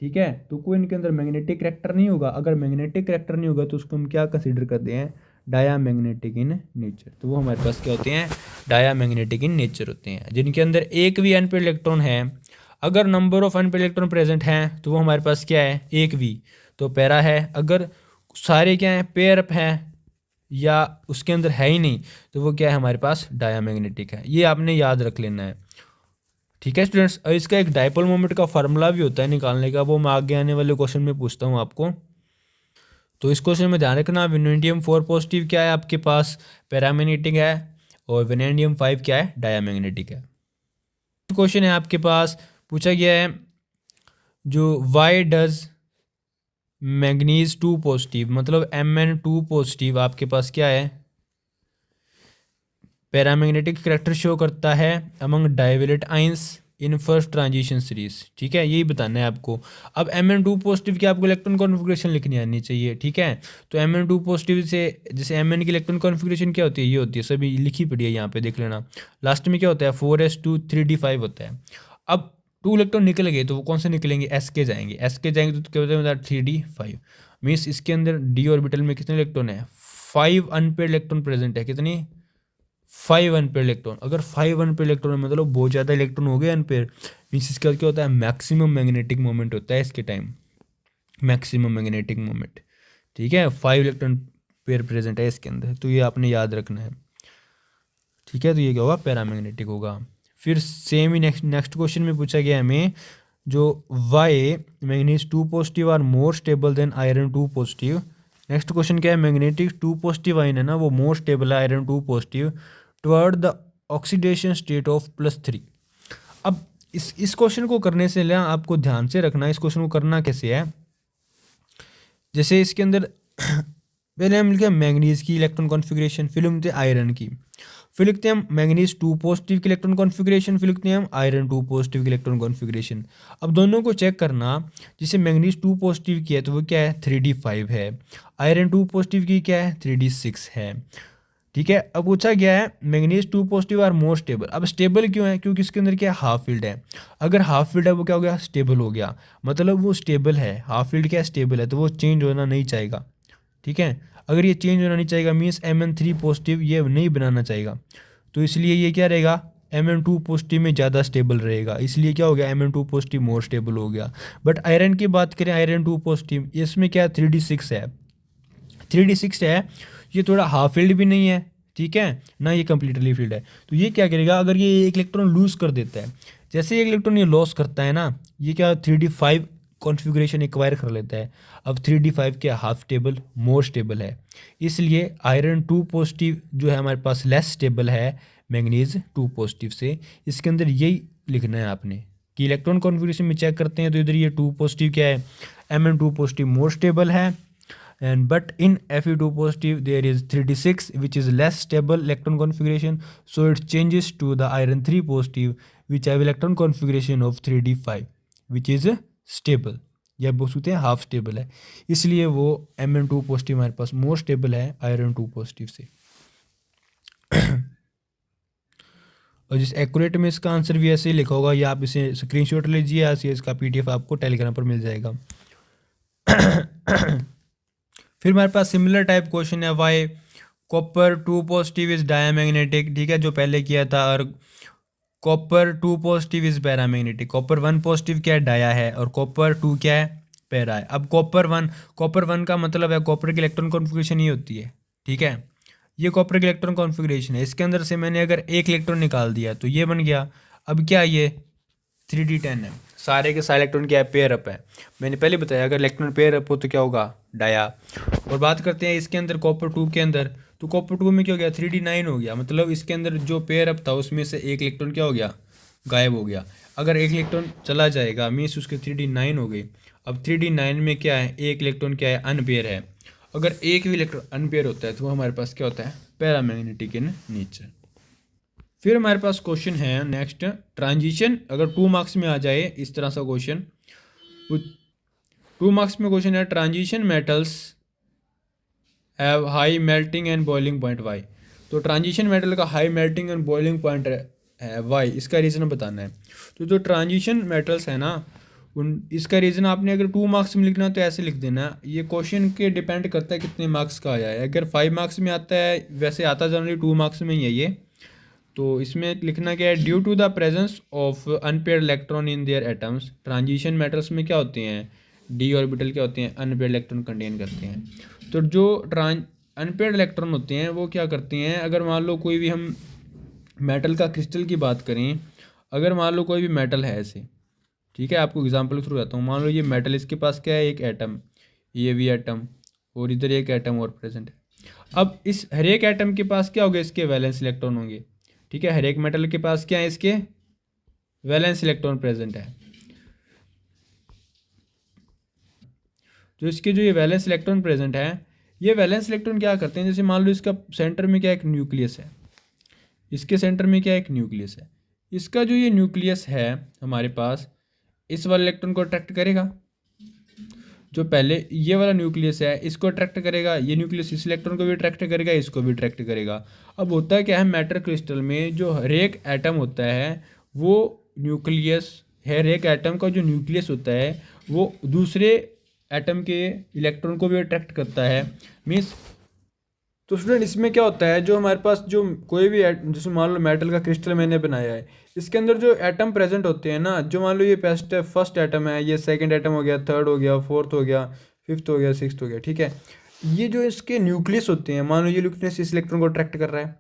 ठीक है, तो कोई इनके अंदर मैग्नेटिक करैक्टर नहीं होगा। अगर मैग्नेटिक करैक्टर नहीं होगा तो उसको हम क्या कंसीडर करते हैं डायामैग्नेटिक इन नेचर। तो वो हमारे पास क्या होते हैं डायामैग्नेटिक इन नेचर होते हैं, जिनके अंदर एक भी अनपेयर्ड इलेक्ट्रॉन है। अगर number of unpaired electron present हैं तो वो हमारे पास क्या है एक भी, तो पैरा है। अगर सारे क्या हैं पेयर अप हैं या उसके अंदर है ही नहीं तो वो क्या है हमारे पास डायामैग्नेटिक है। ये आपने याद रख लेना है। ठीक है स्टूडेंट्स, और इसका एक डायपोल मोमेंट का फार्मूला भी होता है निकालने का, वो मैं आगे आने वाले क्वेश्चन में पूछता हूँ आपको। तो इस क्वेश्चन में ध्यान रखना वेनेडियम 4 पॉजिटिव क्या है आपके पास पैरामैग्नेटिक है और वेनेडियम 5 क्या है डायामैग्नेटिक है। क्वेश्चन है आपके पास पूछा गया है जो वाई डज मैग्नीज 2 पॉजिटिव मतलब Mn2 पॉजिटिव आपके पास क्या है पैरामैग्नेटिक करैक्टर शो करता है among divalent ions in first transition series. ठीक है, यही बताना है आपको। अब Mn2 पॉजिटिव की आपको इलेक्ट्रॉन कॉन्फ़िगरेशन लिखनी आनी चाहिए। ठीक है, तो Mn2 पॉजिटिव से जैसे Mn की इलेक्ट्रॉन कॉन्फ़िगरेशन क्या होती है ये होती है सभी लिखी पड़ी है यहाँ पे देख लेना। लास्ट में क्या होता है 4s2 3d5 होता है। अब 2 इलेक्ट्रॉन निकल गए तो वो कौन से निकलेंगे एस के जाएंगे, एस के जाएंगे तो क्या होता है 3d5 मीन्स इसके अंदर डी ऑर्बिटल में कितने इलेक्ट्रॉन है 5 अनपेयर्ड इलेक्ट्रॉन प्रेजेंट है। कितनी 5 अनपेयर इलेक्ट्रॉन। अगर 5 अनपेयर इलेक्ट्रॉन मतलब बहुत ज़्यादा इलेक्ट्रॉन हो गए अनपेयर मीन्स इसका क्या होता है मैक्सिमम मैग्नेटिक मोमेंट होता है इसके टाइम, मैक्सिमम मैग्नेटिक मोमेंट। ठीक है, 5 इलेक्ट्रॉन पेयर प्रेजेंट है इसके अंदर, तो ये आपने याद रखना है। ठीक है, तो ये क्या होगा पैरामैग्नेटिक होगा। फिर सेम ही नेक्स्ट क्वेश्चन में पूछा गया हमें जो why manganese 2 positive are more stable than iron 2 positive. Next question क्या है मैग्नेटिक 2 पॉजिटिव आयन है ना वो मोर स्टेबल है iron 2 positive toward the oxidation state of +3। अब इस क्वेश्चन को करने से लेना आपको ध्यान से रखना इस क्वेश्चन को करना कैसे है। जैसे इसके अंदर पहले हम लिखे मैग्नीज की इलेक्ट्रॉन कॉन्फ़िगरेशन, फिर लिखते हैं आयरन की, फिर लिखते हैं हम मैग्नीज 2 पॉजिटिव की इलेक्ट्रॉन कॉन्फ़िगरेशन, फिर लिखते हैं हम आयरन 2 पॉजिटिव की इलेक्ट्रॉन कॉन्फ़िगरेशन। अब दोनों को चेक करना, जैसे मैग्नीज 2 पॉजिटिव की है तो वो क्या है 3d5 है, आयरन 2 पॉजिटिव की क्या है 3d6 है। ठीक है, अब पूछा गया है manganese 2 positive are more stable. अब स्टेबल क्यों है क्योंकि इसके अंदर क्या है हाफ फील्ड है। अगर हाफ फील्ड है वो क्या हो गया स्टेबल हो गया, मतलब वो स्टेबल है, हाफ फील्ड क्या स्टेबल है तो वो चेंज होना नहीं चाहेगा। ठीक है, अगर ये चेंज होना नहीं चाहेगा मीन्स Mn3 पॉजिटिव ये नहीं बनाना चाहेगा, तो इसलिए ये क्या रहेगा Mn2 पॉजिटिव में ज़्यादा स्टेबल रहेगा, इसलिए क्या हो गया Mn2 पॉजिटिव मोर स्टेबल हो गया। बट आयरन की बात करें आयरन 2 पॉजिटिव इसमें क्या 3d6 है, 3d6 है, ये थोड़ा हाफ फील्ड भी नहीं है ठीक है ना ये कंप्लीटली फील्ड है। तो ये क्या करेगा अगर ये एक इलेक्ट्रॉन लूज कर देता है, जैसे एक इलेक्ट्रॉन ये लॉस करता है ना ये क्या 3d5 कॉन्फ़िगरेशन एक्वायर कर लेता है। अब 3d5 क्या हाफ स्टेबल मोर स्टेबल है, इसलिए आयरन 2 पॉजिटिव जो है हमारे पास लेस स्टेबल है मैग्नीज 2 पॉजिटिव से। इसके अंदर यही लिखना है आपने कि इलेक्ट्रॉन कॉन्फ़िगरेशन में चेक करते हैं तो इधर ये 2 पॉजिटिव क्या है Mn2 पॉजिटिव मोर स्टेबल है and but in Fe2 positive there is 3d6 which is less stable electron configuration, so it changes to the iron 3 positive which have electron configuration of 3d5 which is stable या बोल सकते हैं हाफ स्टेबल है, इसलिए वो Mn2 पॉजिटिव हमारे पास मोर स्टेबल है आयरन 2 पॉजिटिव से। और जिस एक्यूरेट में इसका आंसर भी ऐसे ही लिखा होगा या आप इसे स्क्रीनशॉट लीजिए या इसका PDF आपको टेलीग्राम पर मिल जाएगा। फिर हमारे पास सिमिलर टाइप क्वेश्चन है why copper 2 positive is diamagnetic, ठीक है, जो पहले किया था। और copper 2 positive is paramagnetic. Copper 1 positive क्या है, डाया है, और कॉपर 2 क्या है, पैरा है। अब कॉपर वन का मतलब है कॉपर की इलेक्ट्रॉन कॉन्फ़िगरेशन ये होती है, ठीक है। ये कॉपर की इलेक्ट्रॉन कॉन्फ़िगरेशन है। इसके अंदर से मैंने अगर एक इलेक्ट्रॉन निकाल दिया तो ये बन गया। अब क्या ये 3d10 है, सारे के सारे इलेक्ट्रॉन क्या है, पेयर अप है। मैंने पहले बताया अगर इलेक्ट्रॉन पेयर अप हो तो क्या होगा, डाया। और बात करते हैं इसके अंदर कॉपर 2 के अंदर, तो कॉपर 2 में क्या हो गया, 3d9 हो गया। मतलब इसके अंदर जो पेयर अप था उसमें से एक इलेक्ट्रॉन क्या हो गया, गायब हो गया। अगर एक इलेक्ट्रॉन चला जाएगा मीन्स उसके 3d9 हो गई। अब 3d9 में क्या है, एक इलेक्ट्रॉन क्या है, अनपेयर है। अगर एक भी इलेक्ट्रॉन अनपेयर होता है तो वो हमारे पास क्या होता है, पैरामैग्नेटिक इन नेचर। फिर हमारे पास क्वेश्चन है नेक्स्ट, ट्रांजिशन। अगर 2 मार्क्स में आ जाए इस तरह सा क्वेश्चन, 2 मार्क्स में क्वेश्चन है, transition metals have high melting and boiling point why. तो ट्रांजिशन मेटल का high melting and boiling point है वाई, इसका रीज़न बताना है। तो जो ट्रांजिशन मेटल्स है ना, उन इसका रीज़न आपने अगर 2 मार्क्स में लिखना तो ऐसे लिख देना। ये क्वेश्चन के डिपेंड करता है कितने मार्क्स का आया है। अगर 5 मार्क्स में आता है, वैसे आता जनरली 2 मार्क्स में ही है ये, तो इसमें लिखना क्या है, due to the presence of unpaired electron in their atoms. Transition metals में क्या होते हैं, डी ऑर्बिटल क्या होते हैं, अनपेयर्ड इलेक्ट्रॉन कंटेन करते हैं। तो जो अनपेयर्ड इलेक्ट्रॉन होते हैं वो क्या करते हैं, अगर मान लो कोई भी हम मेटल का क्रिस्टल की बात करें, अगर मान लो कोई भी मेटल है ऐसे, ठीक है, आपको एग्जांपल थ्रू जाता हूँ। मान लो ये मेटल, इसके पास क्या है, एक एटम, ये भी एटम, और इधर एक एटम और प्रेजेंट है। अब इस हर एक एटम के पास क्या होगा, इसके वैलेंस इलेक्ट्रॉन होंगे, ठीक है। हर एक मेटल के पास क्या है, इसके वैलेंस इलेक्ट्रॉन प्रेजेंट है। जो ये वैलेंस इलेक्ट्रॉन प्रेजेंट है, ये वैलेंस इलेक्ट्रॉन क्या करते हैं, जैसे मान लो इसका सेंटर में क्या एक न्यूक्लियस है, इसके सेंटर में क्या एक न्यूक्लियस है। इसका जो ये न्यूक्लियस है हमारे पास, इस वाले इलेक्ट्रॉन को अट्रैक्ट करेगा। जो पहले ये वाला न्यूक्लियस है इसको अट्रैक्ट करेगा, ये न्यूक्लियस इस इलेक्ट्रॉन को भी अट्रैक्ट करेगा, इसको भी अट्रैक्ट करेगा। अब होता है क्या है, मैटर क्रिस्टल में जो हर एक एटम होता है वो न्यूक्लियस, हर एक एटम का जो न्यूक्लियस होता है वो दूसरे एटम के इलेक्ट्रॉन को भी अट्रैक्ट करता है। मीन्स, तो स्टूडेंट इसमें क्या होता है, जो हमारे पास जो कोई भी जैसे मान लो मेटल का क्रिस्टल मैंने बनाया है, इसके अंदर जो एटम प्रेजेंट होते हैं ना, जो मान लो ये फर्स्ट एटम है, ये सेकंड एटम हो गया, थर्ड हो गया, फोर्थ हो गया, फिफ्थ हो गया, सिक्स्थ हो गया, ठीक है। ये जो इसके न्यूक्लियस होते हैं, मान लो ये न्यूक्लियस इस इलेक्ट्रॉन को अट्रैक्ट कर रहा है।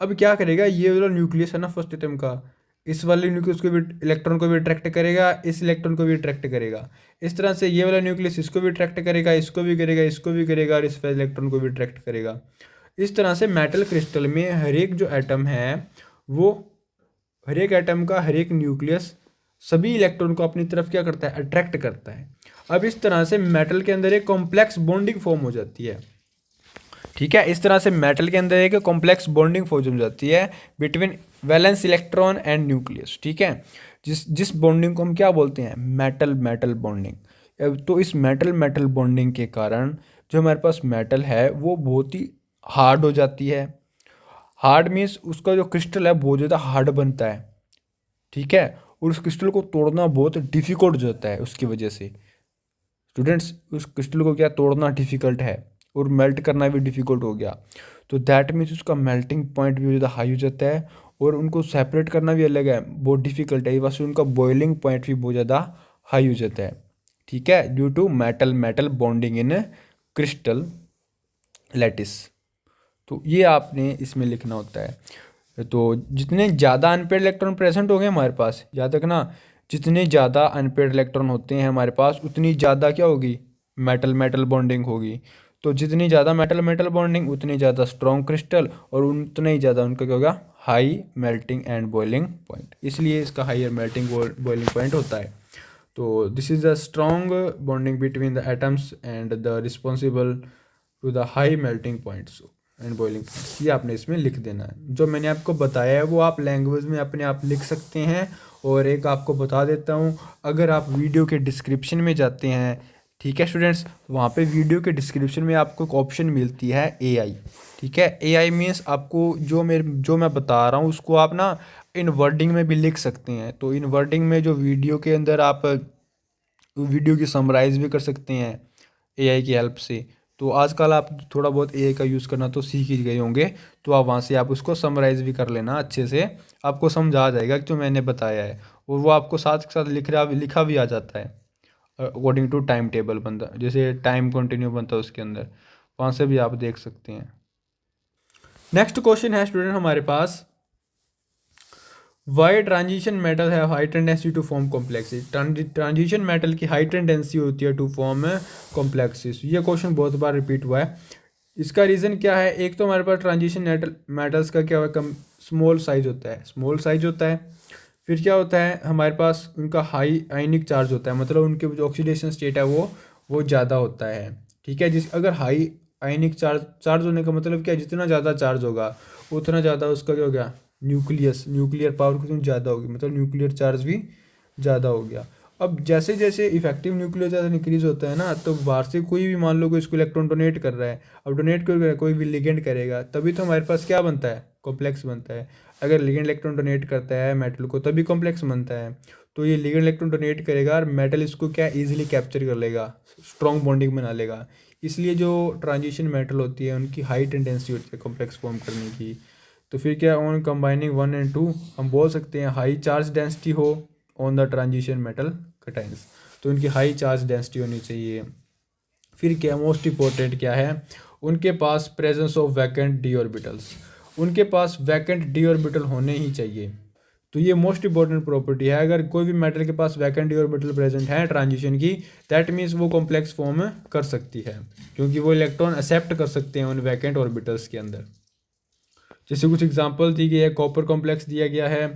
अब क्या करेगा, ये वाला न्यूक्लियस है ना फर्स्ट एटम का, इस वाले न्यूक्लियस को भी, इलेक्ट्रॉन को भी अट्रैक्ट करेगा, इस इलेक्ट्रॉन को भी अट्रैक्ट करेगा। इस तरह से ये वाला न्यूक्लियस इसको भी अट्रैक्ट करेगा, इसको भी करेगा, इसको भी करेगा, और इस वाले इलेक्ट्रॉन को भी अट्रैक्ट करेगा। इस तरह से मेटल क्रिस्टल में हर एक जो एटम है वो, हर एक एटम का हर एक न्यूक्लियस सभी इलेक्ट्रॉन को अपनी तरफ क्या करता है, अट्रैक्ट करता है। अब इस तरह से मेटल के अंदर एक कॉम्प्लेक्स बॉन्डिंग फॉर्म हो जाती है, ठीक है। इस तरह से मेटल के अंदर एक कॉम्प्लेक्स बॉन्डिंग फॉर्म हो जाती है between valence electron and nucleus, ठीक है। जिस बॉन्डिंग को हम क्या बोलते हैं, मेटल मेटल बॉन्डिंग। तो इस मेटल मेटल बॉन्डिंग के कारण जो हमारे पास मेटल है वो बहुत ही हार्ड हो जाती है। हार्ड मीन्स उसका जो क्रिस्टल है बहुत ज़्यादा हार्ड बनता है, ठीक है। और उस क्रिस्टल को तोड़ना बहुत डिफ़िकल्ट हो जाता है, उसकी वजह से स्टूडेंट्स उस क्रिस्टल को क्या तोड़ना डिफ़िकल्ट है, और मेल्ट करना भी डिफ़िकल्ट हो गया। तो दैट मीन्स उसका मेल्टिंग पॉइंट भी ज़्यादा हाई हो जाता है, और उनको सेपरेट करना भी अलग है, बहुत डिफ़िकल्ट है। वैसे उनका बॉइलिंग पॉइंट भी बहुत ज़्यादा हाई हो जाता है, ठीक है, due to metal metal bonding in crystal lattice. तो ये आपने इसमें लिखना होता है। तो जितने ज़्यादा अनपेड इलेक्ट्रॉन प्रेजेंट होंगे हमारे पास, याद रखना, जितने ज़्यादा अनपेड इलेक्ट्रॉन होते हैं हमारे पास उतनी ज़्यादा क्या होगी, मेटल मेटल बॉन्डिंग होगी। तो जितनी ज़्यादा मेटल मेटल बॉन्डिंग उतनी ज़्यादा स्ट्रॉन्ग क्रिस्टल, और उतने ही ज़्यादा उनका क्या होगा, high melting and boiling point, इसलिए इसका हाइयर मेल्टिंग बॉइलिंग पॉइंट होता है। तो this is the strong bonding between the atoms and the responsible to the high melting points and boiling points. ये आपने इसमें लिख देना है। जो मैंने आपको बताया है वो आप लैंग्वेज में अपने आप लिख सकते हैं। और एक आपको बता देता हूँ, अगर आप वीडियो के डिस्क्रिप्शन में जाते हैं, ठीक है स्टूडेंट्स, वहाँ पे वीडियो के डिस्क्रिप्शन में आपको एक ऑप्शन मिलती है एआई, ठीक है। एआई मीन्स आपको जो मैं बता रहा हूँ उसको आप ना इन वर्डिंग में भी लिख सकते हैं। तो इन वर्डिंग में जो वीडियो के अंदर आप वीडियो की समराइज़ भी कर सकते हैं एआई की हेल्प से। तो आजकल आप थोड़ा बहुत ए का यूज़ करना तो सीख ही गए होंगे, तो आप वहाँ से आप उसको समराइज़ भी कर लेना अच्छे से, आपको समझ आ जाएगा कि जो मैंने बताया है, और वो आपको साथ के साथ लिखा भी आ जाता है अकॉर्डिंग टू टाइम टेबल बनता, जैसे टाइम कंटिन्यू बनता है उसके अंदर, वहाँ से भी आप देख सकते हैं। नेक्स्ट क्वेश्चन है स्टूडेंट हमारे पास, वाई ट्रांजिशन मेटल है high tendency to form complexes. Transition metal की हाई टेंडेंसी होती है टू फॉर्म कॉम्प्लेक्सिस। ये क्वेश्चन बहुत बार रिपीट हुआ है। इसका रीज़न क्या है, एक तो हमारे पास ट्रांजिशन मेटल्स का क्या हुआ, कम स्मॉल साइज होता है, स्मॉल साइज होता है। फिर क्या होता है हमारे पास उनका हाई आयनिक चार्ज होता है, मतलब उनके जो ऑक्सीडेशन स्टेट है वो ज़्यादा होता है। ठीक है, जिस अगर हाई आयनिक चार्ज होने का मतलब क्या है, जितना ज़्यादा चार्ज होगा उतना ज़्यादा उसका क्या हो गया, न्यूक्लियर पावर कितनी ज़्यादा होगी, मतलब न्यूक्लियर चार्ज भी ज़्यादा हो गया। अब जैसे जैसे इफेक्टिव न्यूक्लियर चार्ज इंक्रीज होता है ना, तो बाहर से कोई भी मान लो कोई इसको इलेक्ट्रॉन डोनेट कर रहा है, अब डोनेट क्यों कर रहा है, कोई भी लिगेंड करेगा तभी तो हमारे पास क्या बनता है, कॉम्प्लेक्स बनता है। अगर लिगेंड इलेक्ट्रॉन डोनेट करता है मेटल को तभी कॉम्प्लेक्स बनता है। तो ये लिगेंड इलेक्ट्रॉन डोनेट करेगा और मेटल इसको क्या ईजिली कैप्चर कर लेगा, स्ट्रॉन्ग बॉन्डिंग बना लेगा। इसलिए जो ट्रांजिशन मेटल होती है उनकी हाई टेंडेंसी होती है कॉम्प्लेक्स फॉर्म करने की। तो फिर क्या ऑन कंबाइनिंग 1 एंड 2 हम बोल सकते हैं हाई चार्ज डेंसिटी हो on the transition metal cations, तो उनकी हाई चार्ज डेंसिटी होनी चाहिए। फिर क्या मोस्ट इंपॉर्टेंट क्या है, उनके पास presence of vacant d orbitals, उनके पास वैकेंट डी ऑर्बिटल होने ही चाहिए। तो ये मोस्ट इंपॉर्टेंट प्रॉपर्टी है, अगर कोई भी मेटल के पास वैकेंट डी ऑर्बिटल प्रेजेंट है ट्रांजिशन की, दैट मीन्स वो कॉम्प्लेक्स फॉर्म कर सकती है, क्योंकि वो इलेक्ट्रॉन एक्सेप्ट कर सकते हैं उन वैकेंट ऑर्बिटल्स के अंदर। जैसे कुछ एग्जांपल दी गई है, कॉपर कॉम्प्लेक्स दिया गया है,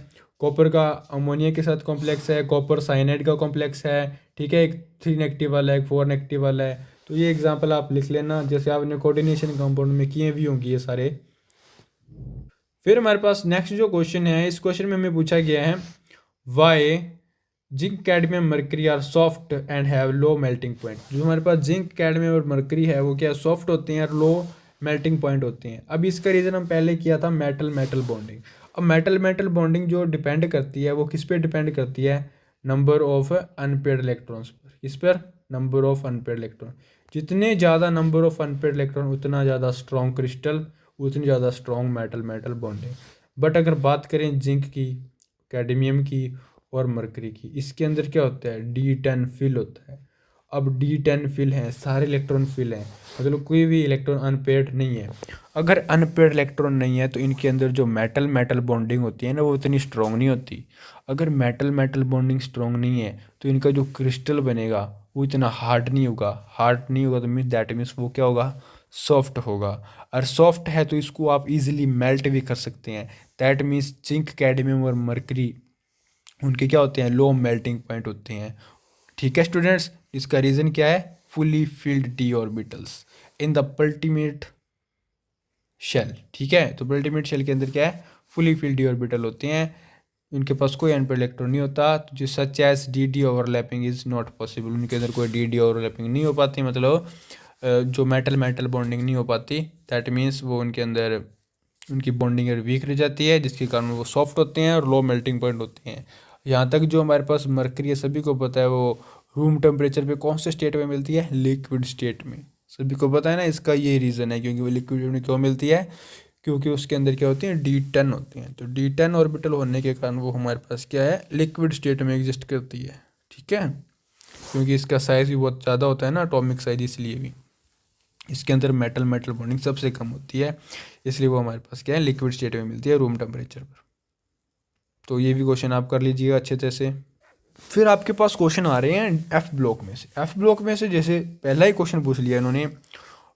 कॉपर का अमोनिया के साथ कॉम्प्लेक्स है, कॉपर साइनाइड का कॉम्प्लेक्स है। ठीक है, एक 3 नेगेटिव वाला है, एक 4 नेगेटिव वाला है। तो ये एग्जांपल आप लिख लेना, जैसे आपने कोऑर्डिनेशन कंपाउंड में किए भी होंगे ये सारे। फिर हमारे पास नेक्स्ट जो क्वेश्चन है, इस क्वेश्चन में हमें पूछा गया है, why zinc cadmium mercury are soft and have low melting point. जो हमारे पास जिंक कैडमियम और मरकरी है वो क्या सॉफ्ट होते हैं और लो मेल्टिंग पॉइंट होते हैं। अब इसका रीज़न हम पहले किया था मेटल मेटल बॉन्डिंग। अब मेटल मेटल बॉन्डिंग जो डिपेंड करती है वो किस पे डिपेंड करती है, नंबर ऑफ अनपेयर्ड इलेक्ट्रॉन्स पर। किस पर, नंबर ऑफ अनपेयर्ड इलेक्ट्रॉन। जितने ज़्यादा नंबर ऑफ अनपेयर्ड इलेक्ट्रॉन उतना ज़्यादा स्ट्रॉन्ग क्रिस्टल, उतनी ज़्यादा strong metal metal bonding. But अगर बात करें जिंक की, कैडमियम की और मरकरी की, इसके अंदर क्या होता है, D10 फिल होता है। अब D10 फिल है, सारे इलेक्ट्रॉन फिल हैं, मतलब कोई भी इलेक्ट्रॉन अनपेयर्ड नहीं है। अगर अनपेयर्ड इलेक्ट्रॉन नहीं है तो इनके अंदर जो मेटल मेटल बॉन्डिंग होती है ना वो इतनी स्ट्रॉन्ग नहीं होती। अगर मेटल मेटल बॉन्डिंग स्ट्रॉन्ग नहीं है तो इनका जो क्रिस्टल बनेगा वो इतना हार्ड नहीं होगा। हार्ड नहीं होगा तो मीन्स दैट मीन्स वो क्या होगा, सॉफ्ट होगा। और सॉफ्ट है तो इसको आप इजीली मेल्ट भी कर सकते हैं। दैट मीन्स जिंक कैडमियम और मरकरी उनके क्या होते हैं, लो मेल्टिंग पॉइंट होते हैं। ठीक है स्टूडेंट्स, इसका रीज़न क्या है, fully filled d orbitals in the ultimate shell. ठीक है, तो अल्टीमेट शेल के अंदर क्या है, फुली फिल्ड डी ऑर्बिटल होते हैं, उनके पास कोई अनपेयर्ड इलेक्ट्रॉन नहीं होता। तो जो such as d d overlapping is not possible, उनके अंदर कोई डी डी ओवरलैपिंग नहीं हो पाती, मतलब जो मेटल मेटल बॉन्डिंग नहीं हो पाती। दैट मीन्स वो उनके अंदर उनकी बॉन्डिंग वीक रह जाती है, जिसके कारण वो सॉफ्ट होते हैं और लो मेल्टिंग पॉइंट होते हैं। यहाँ तक जो हमारे पास मरकरी है सभी को पता है वो रूम टेम्परेचर पे कौन से स्टेट में मिलती है, लिक्विड स्टेट में। सभी को पता है ना, इसका ये रीज़न है क्योंकि वो लिक्विड में क्यों मिलती है, क्योंकि उसके अंदर क्या होती है, D10 होती हैं। तो D10 ऑर्बिटल होने के कारण वो हमारे पास क्या है, लिक्विड स्टेट में एग्जिस्ट करती है। ठीक है, क्योंकि इसका साइज़ भी बहुत ज़्यादा होता है ना, एटॉमिक साइज, इसलिए भी इसके अंदर मेटल मेटल बॉन्डिंग सबसे कम होती है, इसलिए वो हमारे पास क्या है, लिक्विड स्टेट में मिलती है रूम टेम्परेचर पर। तो ये भी क्वेश्चन आप कर लीजिएगा अच्छे तरह से। फिर आपके पास क्वेश्चन आ रहे हैं एफ ब्लॉक में से। एफ ब्लॉक में से जैसे पहला ही क्वेश्चन पूछ लिया इन्होंने,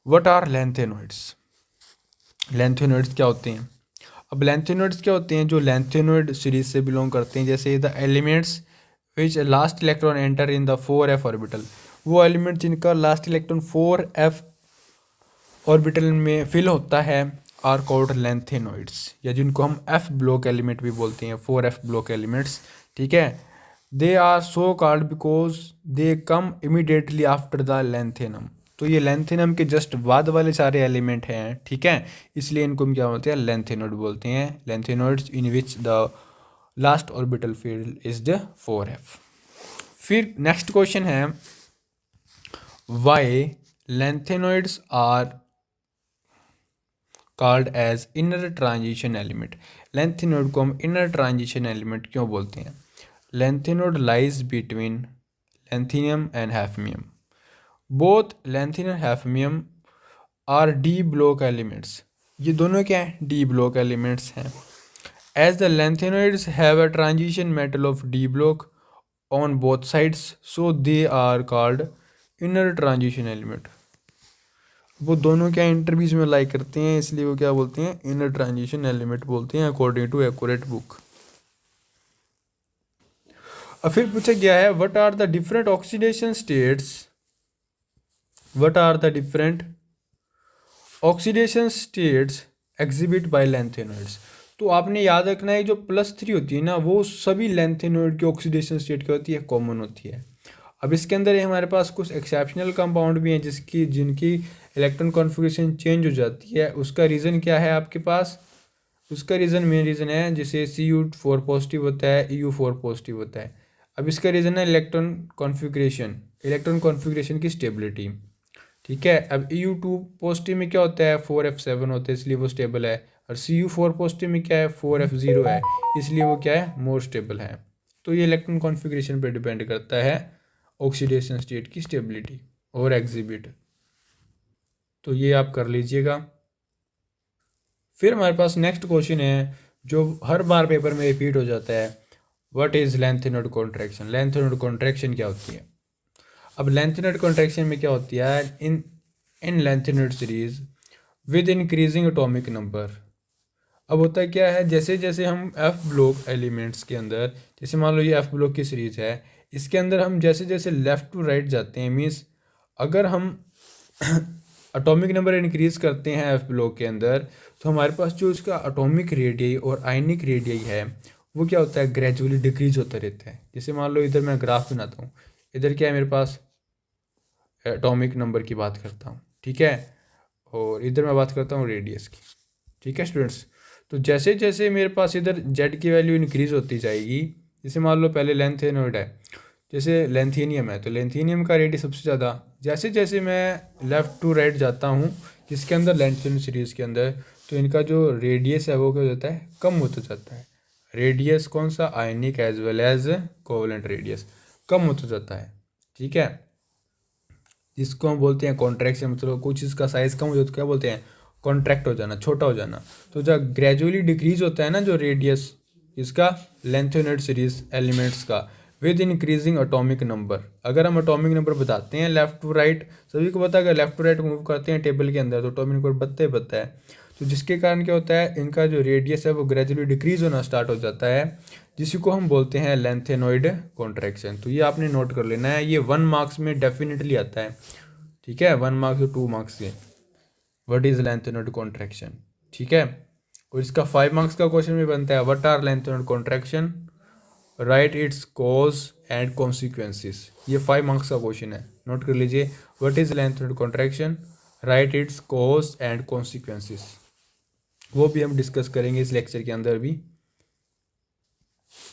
व्हाट आर लैंथेनॉइड्स। लैंथेनॉइड्स क्या होते हैं। अब लैंथेनॉइड्स क्या होते हैं, जो लैंथेनॉइड सीरीज से बिलोंग करते हैं, जैसे the elements which last electron enter in the 4f orbital. वो एलिमेंट जिनका लास्ट इलेक्ट्रॉन 4f ऑर्बिटल में फिल होता है आर कॉल्ड लैंथेनॉइड्स, या जिनको हम एफ ब्लॉक एलिमेंट भी बोलते हैं, 4f ब्लॉक एलिमेंट्स। ठीक है, they are so called because they come immediately after the lanthanum. तो ये लैंथेनम के जस्ट बाद वाले सारे एलिमेंट हैं। ठीक है, इसलिए इनको हम क्या बोलते हैं, लैंथेनॉइड बोलते हैं। Lanthanoids in which the last orbital filled is the 4f। फिर नेक्स्ट क्वेश्चन है, why lantanoids are called as inner transition element. Lanthanoid को हम इनर ट्रांजिशन एलिमेंट क्यों बोलते हैं? Lanthanoid lies between lanthanum and hafnium. Both lanthanum and hafnium are d block elements. ये दोनों क्या हैं? डी ब्लॉक एलिमेंट्स हैं। As the lanthanoids have a transition metal of d block on both sides, so they are called inner transition element. वो दोनों क्या इंटरव्यूज में लाइक करते हैं, इसलिए वो क्या बोलते हैं? इनर ट्रांजिशन एलिमेंट बोलते हैं अकॉर्डिंग टू एक्यूरेट बुक। अब फिर पूछा गया है what are the different oxidation states, what are the different oxidation states exhibit by lanthanoids. तो आपने याद रखना है जो +3 होती है ना, वो सभी लैंथेनोइड की ऑक्सीडेशन स्टेट क्या होती है? कॉमन होती है। अब इसके अंदर हमारे पास कुछ एक्सेप्शनल कंपाउंड भी हैं जिनकी इलेक्ट्रॉन कॉन्फ़िगरेशन चेंज हो जाती है। उसका रीज़न क्या है आपके पास? उसका मेन रीज़न है जैसे Cu4 पॉजिटिव होता है, Eu4 पॉजिटिव होता है। अब इसका रीज़न है इलेक्ट्रॉन कॉन्फ़िगरेशन की स्टेबिलिटी। ठीक है, अब Eu2 पॉजिटिव में क्या होता है? 4f7 होता है, इसलिए वो स्टेबल है। और Cu4 पॉजिटिव में क्या है? 4f0 है, इसलिए वो क्या है? मोर स्टेबल है। तो ये इलेक्ट्रॉन कॉन्फ़िगरेशन पर डिपेंड करता है ऑक्सीडेशन स्टेट की स्टेबिलिटी और एग्जिबिट। तो ये आप कर लीजिएगा। फिर हमारे पास नेक्स्ट क्वेश्चन है जो हर बार पेपर में रिपीट हो जाता है, व्हाट इज़ लेंथेनोड कॉन्ट्रैक्शन। लेंथेनोड कॉन्ट्रैक्शन क्या होती है? अब लेंथेनोड कॉन्ट्रैक्शन में क्या होती है? In lanthanoid series with increasing atomic number. अब होता है क्या है, जैसे जैसे हम एफ ब्लॉक एलिमेंट्स के अंदर, जैसे मान लो ये एफ ब्लॉक की सीरीज है, इसके अंदर हम जैसे जैसे लेफ़्ट टू राइट जाते हैं, मीन्स अगर हम एटॉमिक नंबर इंक्रीज करते हैं एफ ब्लॉक के अंदर, तो हमारे पास जो इसका एटॉमिक रेडियई और आयनिक रेडियई है वो क्या होता है? ग्रेजुअली डिक्रीज होता रहता है। जैसे मान लो इधर मैं ग्राफ बनाता हूँ, इधर क्या है मेरे पास? एटॉमिक नंबर की बात करता हूँ, ठीक है, और इधर मैं बात करता हूँ रेडियस की। ठीक है स्टूडेंट्स, तो जैसे जैसे मेरे पास इधर जेड की वैल्यू इंक्रीज होती जाएगी, जैसे मान लो पहले लेंथेनोइड है, जैसे लेंथेनियम है, तो लेंथेनियम का रेडियस सबसे ज़्यादा। जैसे जैसे मैं लेफ़्ट टू राइट जाता हूँ जिसके अंदर लेंथेनियम सीरीज़ के अंदर, तो इनका जो रेडियस है वो क्या हो जाता है? कम होता जाता है। रेडियस कौन सा? Ionic as well as covalent radius कम होता जाता है। ठीक है, जिसको हम बोलते हैं कॉन्ट्रैक्शन, मतलब कुछ इसका साइज़ कम हो जाता है तो क्या बोलते हैं? कॉन्ट्रैक्ट हो जाना, छोटा हो जाना। तो जब ग्रेजुअली डिक्रीज होता है ना जो रेडियस इसका लेंथेनोइड सीरीज एलिमेंट्स का विद इंक्रीजिंग एटॉमिक नंबर, अगर हम एटॉमिक नंबर बताते हैं लेफ्ट टू राइट, सभी को पता है अगर लेफ्ट टू राइट मूव करते हैं टेबल के अंदर तो एटॉमिक नंबर बढ़ता ही बढ़ता है। तो जिसके कारण क्या होता है? इनका जो रेडियस है वो ग्रेजुअली डिक्रीज होना स्टार्ट हो जाता है, जिसको हम बोलते हैं लेंथेनोइड कॉन्ट्रैक्शन। तो ये आपने नोट कर लेना है, ये 1 मार्क्स में डेफिनेटली आता है। ठीक है, 1 मार्क्स और 2 मार्क्स के, व्हाट इज लेंथेनोइड कॉन्ट्रैक्शन। ठीक है, और इसका 5 मार्क्स का क्वेश्चन भी बनता है, what are lanthanoid contraction, write its cause and consequences. ये 5 मार्क्स का क्वेश्चन है, नोट कर लीजिए। What is lanthanoid contraction, write its cause and consequences, वो भी हम डिस्कस करेंगे इस लेक्चर के अंदर भी।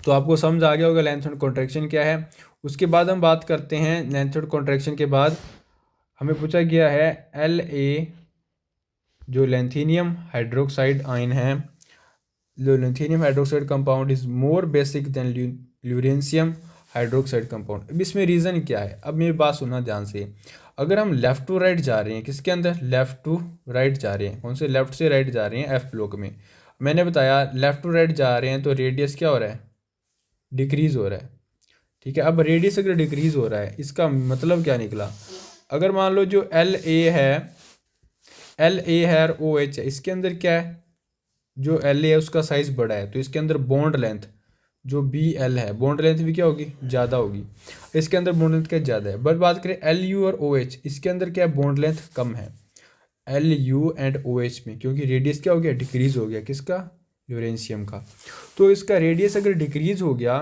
तो आपको समझ आ गया होगा लेंथेनोइड कॉन्ट्रैक्शन क्या है। उसके बाद हम बात करते हैं, लेंथेनोइड कॉन्ट्रैक्शन के बाद हमें पूछा गया है La, जो लेंथेनियम हाइड्रोक्साइड आयन है, जो lanthanum hydroxide compound is more basic than lutetium hydroxide compound. अब इसमें रीज़न क्या है? अब मेरी बात सुनना ध्यान से। अगर हम लेफ़्ट टू राइट जा रहे हैं, किसके अंदर? लेफ़्ट टू राइट जा रहे हैं, कौन से? लेफ़्ट से राइट जा रहे हैं एफ ब्लॉक में। मैंने बताया लेफ़्ट टू राइट जा रहे हैं तो रेडियस क्या हो रहा है? डिक्रीज़ हो रहा है। ठीक है, अब रेडियस अगर डिक्रीज़ हो रहा है इसका मतलब क्या निकला? अगर मान लो जो एल ए है और ओ एच है, इसके अंदर क्या है? जो एल ए है उसका साइज़ बड़ा है, तो इसके अंदर बॉन्ड लेंथ जो बी एल है, बॉन्ड लेंथ भी क्या होगी? ज़्यादा होगी। इसके अंदर बॉन्ड लेंथ क्या ज़्यादा है। बट बात करें एल यू और ओ एच, इसके अंदर क्या है? बॉन्ड लेंथ कम है L U and O H में, क्योंकि रेडियस क्या हो गया? डिक्रीज़ हो गया, किसका? यूरेनियम का। तो इसका रेडियस अगर डिक्रीज़ हो गया,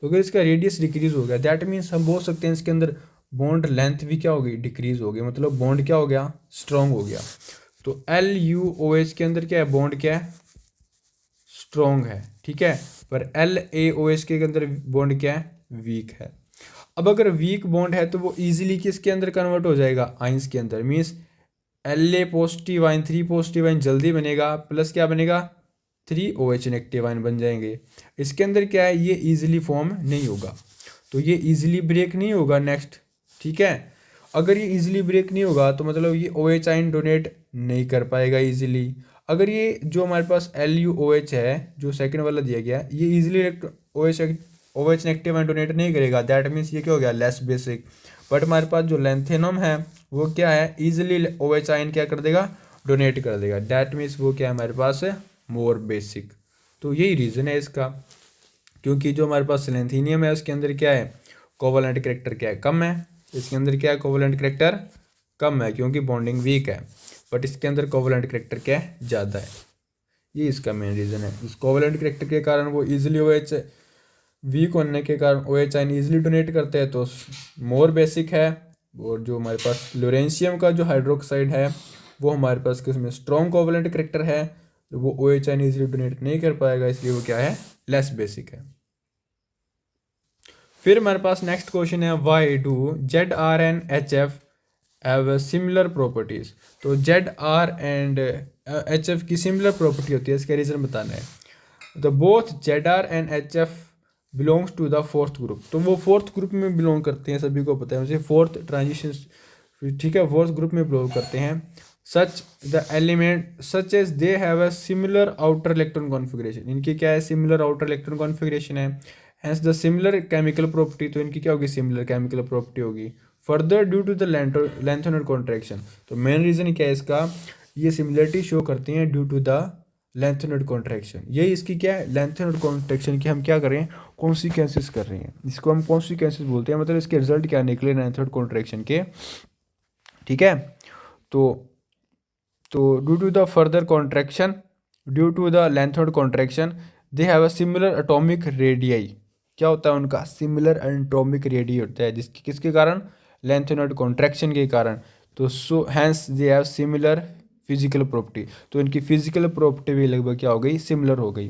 तो अगर इसका रेडियस डिक्रीज़ हो गया दैट मीन्स हम बोल सकते हैं इसके अंदर बॉन्ड लेंथ भी क्या होगी? डिक्रीज़ हो गई, मतलब बॉन्ड क्या हो गया? स्ट्रॉन्ग हो गया। तो एल यू ओ एच के अंदर क्या है? बॉन्ड क्या है? स्ट्रॉन्ग है। ठीक है, पर एल ए ओ एच के अंदर बॉन्ड क्या है? वीक है। अब अगर वीक बॉन्ड है तो वो इजीली किसके अंदर कन्वर्ट हो जाएगा, आइंस के अंदर। Means La positive ion 3 positive ion जल्दी बनेगा, प्लस क्या बनेगा 3 OH नेगेटिव आइन बन जाएंगे। इसके अंदर क्या है, ये इजीली फॉर्म नहीं होगा, तो ये इजीली ब्रेक नहीं होगा। नेक्स्ट, ठीक है, अगर ये इजीली ब्रेक नहीं होगा तो मतलब ये OH आइन डोनेट नहीं कर पाएगा इजीली। अगर ये जो हमारे पास LuOH है जो सेकंड वाला दिया गया, ये easily OH negative ion donate नहीं करेगा, दैट मीन्स ये क्या हो गया, लेस बेसिक। बट हमारे पास जो लेंथेनम है वो क्या है, इजीली OH आइन क्या कर देगा, डोनेट कर देगा, दैट मीन्स वो क्या है हमारे पास है, मोर बेसिक। तो यही रीज़न है इसका, क्योंकि जो हमारे पास सेलेंथेनियम है उसके अंदर क्या है, कोवलेंट करेक्टर क्या है, कम है। इसके अंदर क्या है, कोवलेंट करेक्टर कम है क्योंकि बॉन्डिंग वीक है, बट इसके अंदर कोवलेंट करेक्टर क्या है, ज़्यादा है। ये इसका मेन रीज़न है। इस कोवलेंट करेक्टर के कारण वो इजीली OH वीक होने के कारण OH आइन इजीली डोनेट करते हैं, तो मोर बेसिक है। और जो हमारे पास लोरेंशियम का जो हाइड्रोक्साइड है वो हमारे पास किसमें स्ट्रॉन्ग कोवलेंट करेक्टर है, तो वो OH आइन इजीली डोनेट नहीं कर पाएगा, इसलिए वो क्या है, लेस बेसिक है। फिर हमारे पास नेक्स्ट क्वेश्चन है, why do ZR and HF have similar properties. तो ZR एंड HF की सिमिलर प्रॉपर्टी होती है, इसका रीज़न बताना है। तो both ZR and HF belongs to the fourth group, तो वो फोर्थ ग्रुप में बिलोंग करते हैं, सभी को पता है मुझे, फोर्थ ट्रांजिशन, ठीक है, फोर्थ ग्रुप में बिलोंग करते हैं। Such the element such as they have a similar outer electron configuration, इनकी क्या है, सिमिलर आउटर इलेक्ट्रॉन कॉन्फिगरेशन है। Hence the similar chemical property, तो इनकी क्या होगी, सिमिलर केमिकल प्रॉपर्टी होगी। Further due to the lanthanoid contraction, तो मेन रीज़न क्या है इसका, ये सिमिलरिटी शो करती हैं due to the lanthanoid contraction. यही इसकी क्या है, लेंथेनोइड कॉन्ट्रैक्शन की हम क्या कर रहे हैं, कॉन्सिक्वेंसेस कर रहे हैं, इसको हम कॉन्सिक्वेंसेस बोलते हैं, मतलब इसके रिजल्ट क्या निकले लेंथेनोइड कॉन्ट्रैक्शन के, ठीक है। तो due to the further contraction, due to the lanthanoid contraction, they have a similar atomic radii, क्या होता है उनका, सिमिलर एटॉमिक रेडियाई होता है, जिसकी किसके कारण, लेंथेनोइड कॉन्ट्रैक्शन के कारण। तो so hence they have similar physical property, तो इनकी फिजिकल प्रॉपर्टी भी लगभग क्या हो गई, सिमिलर हो गई।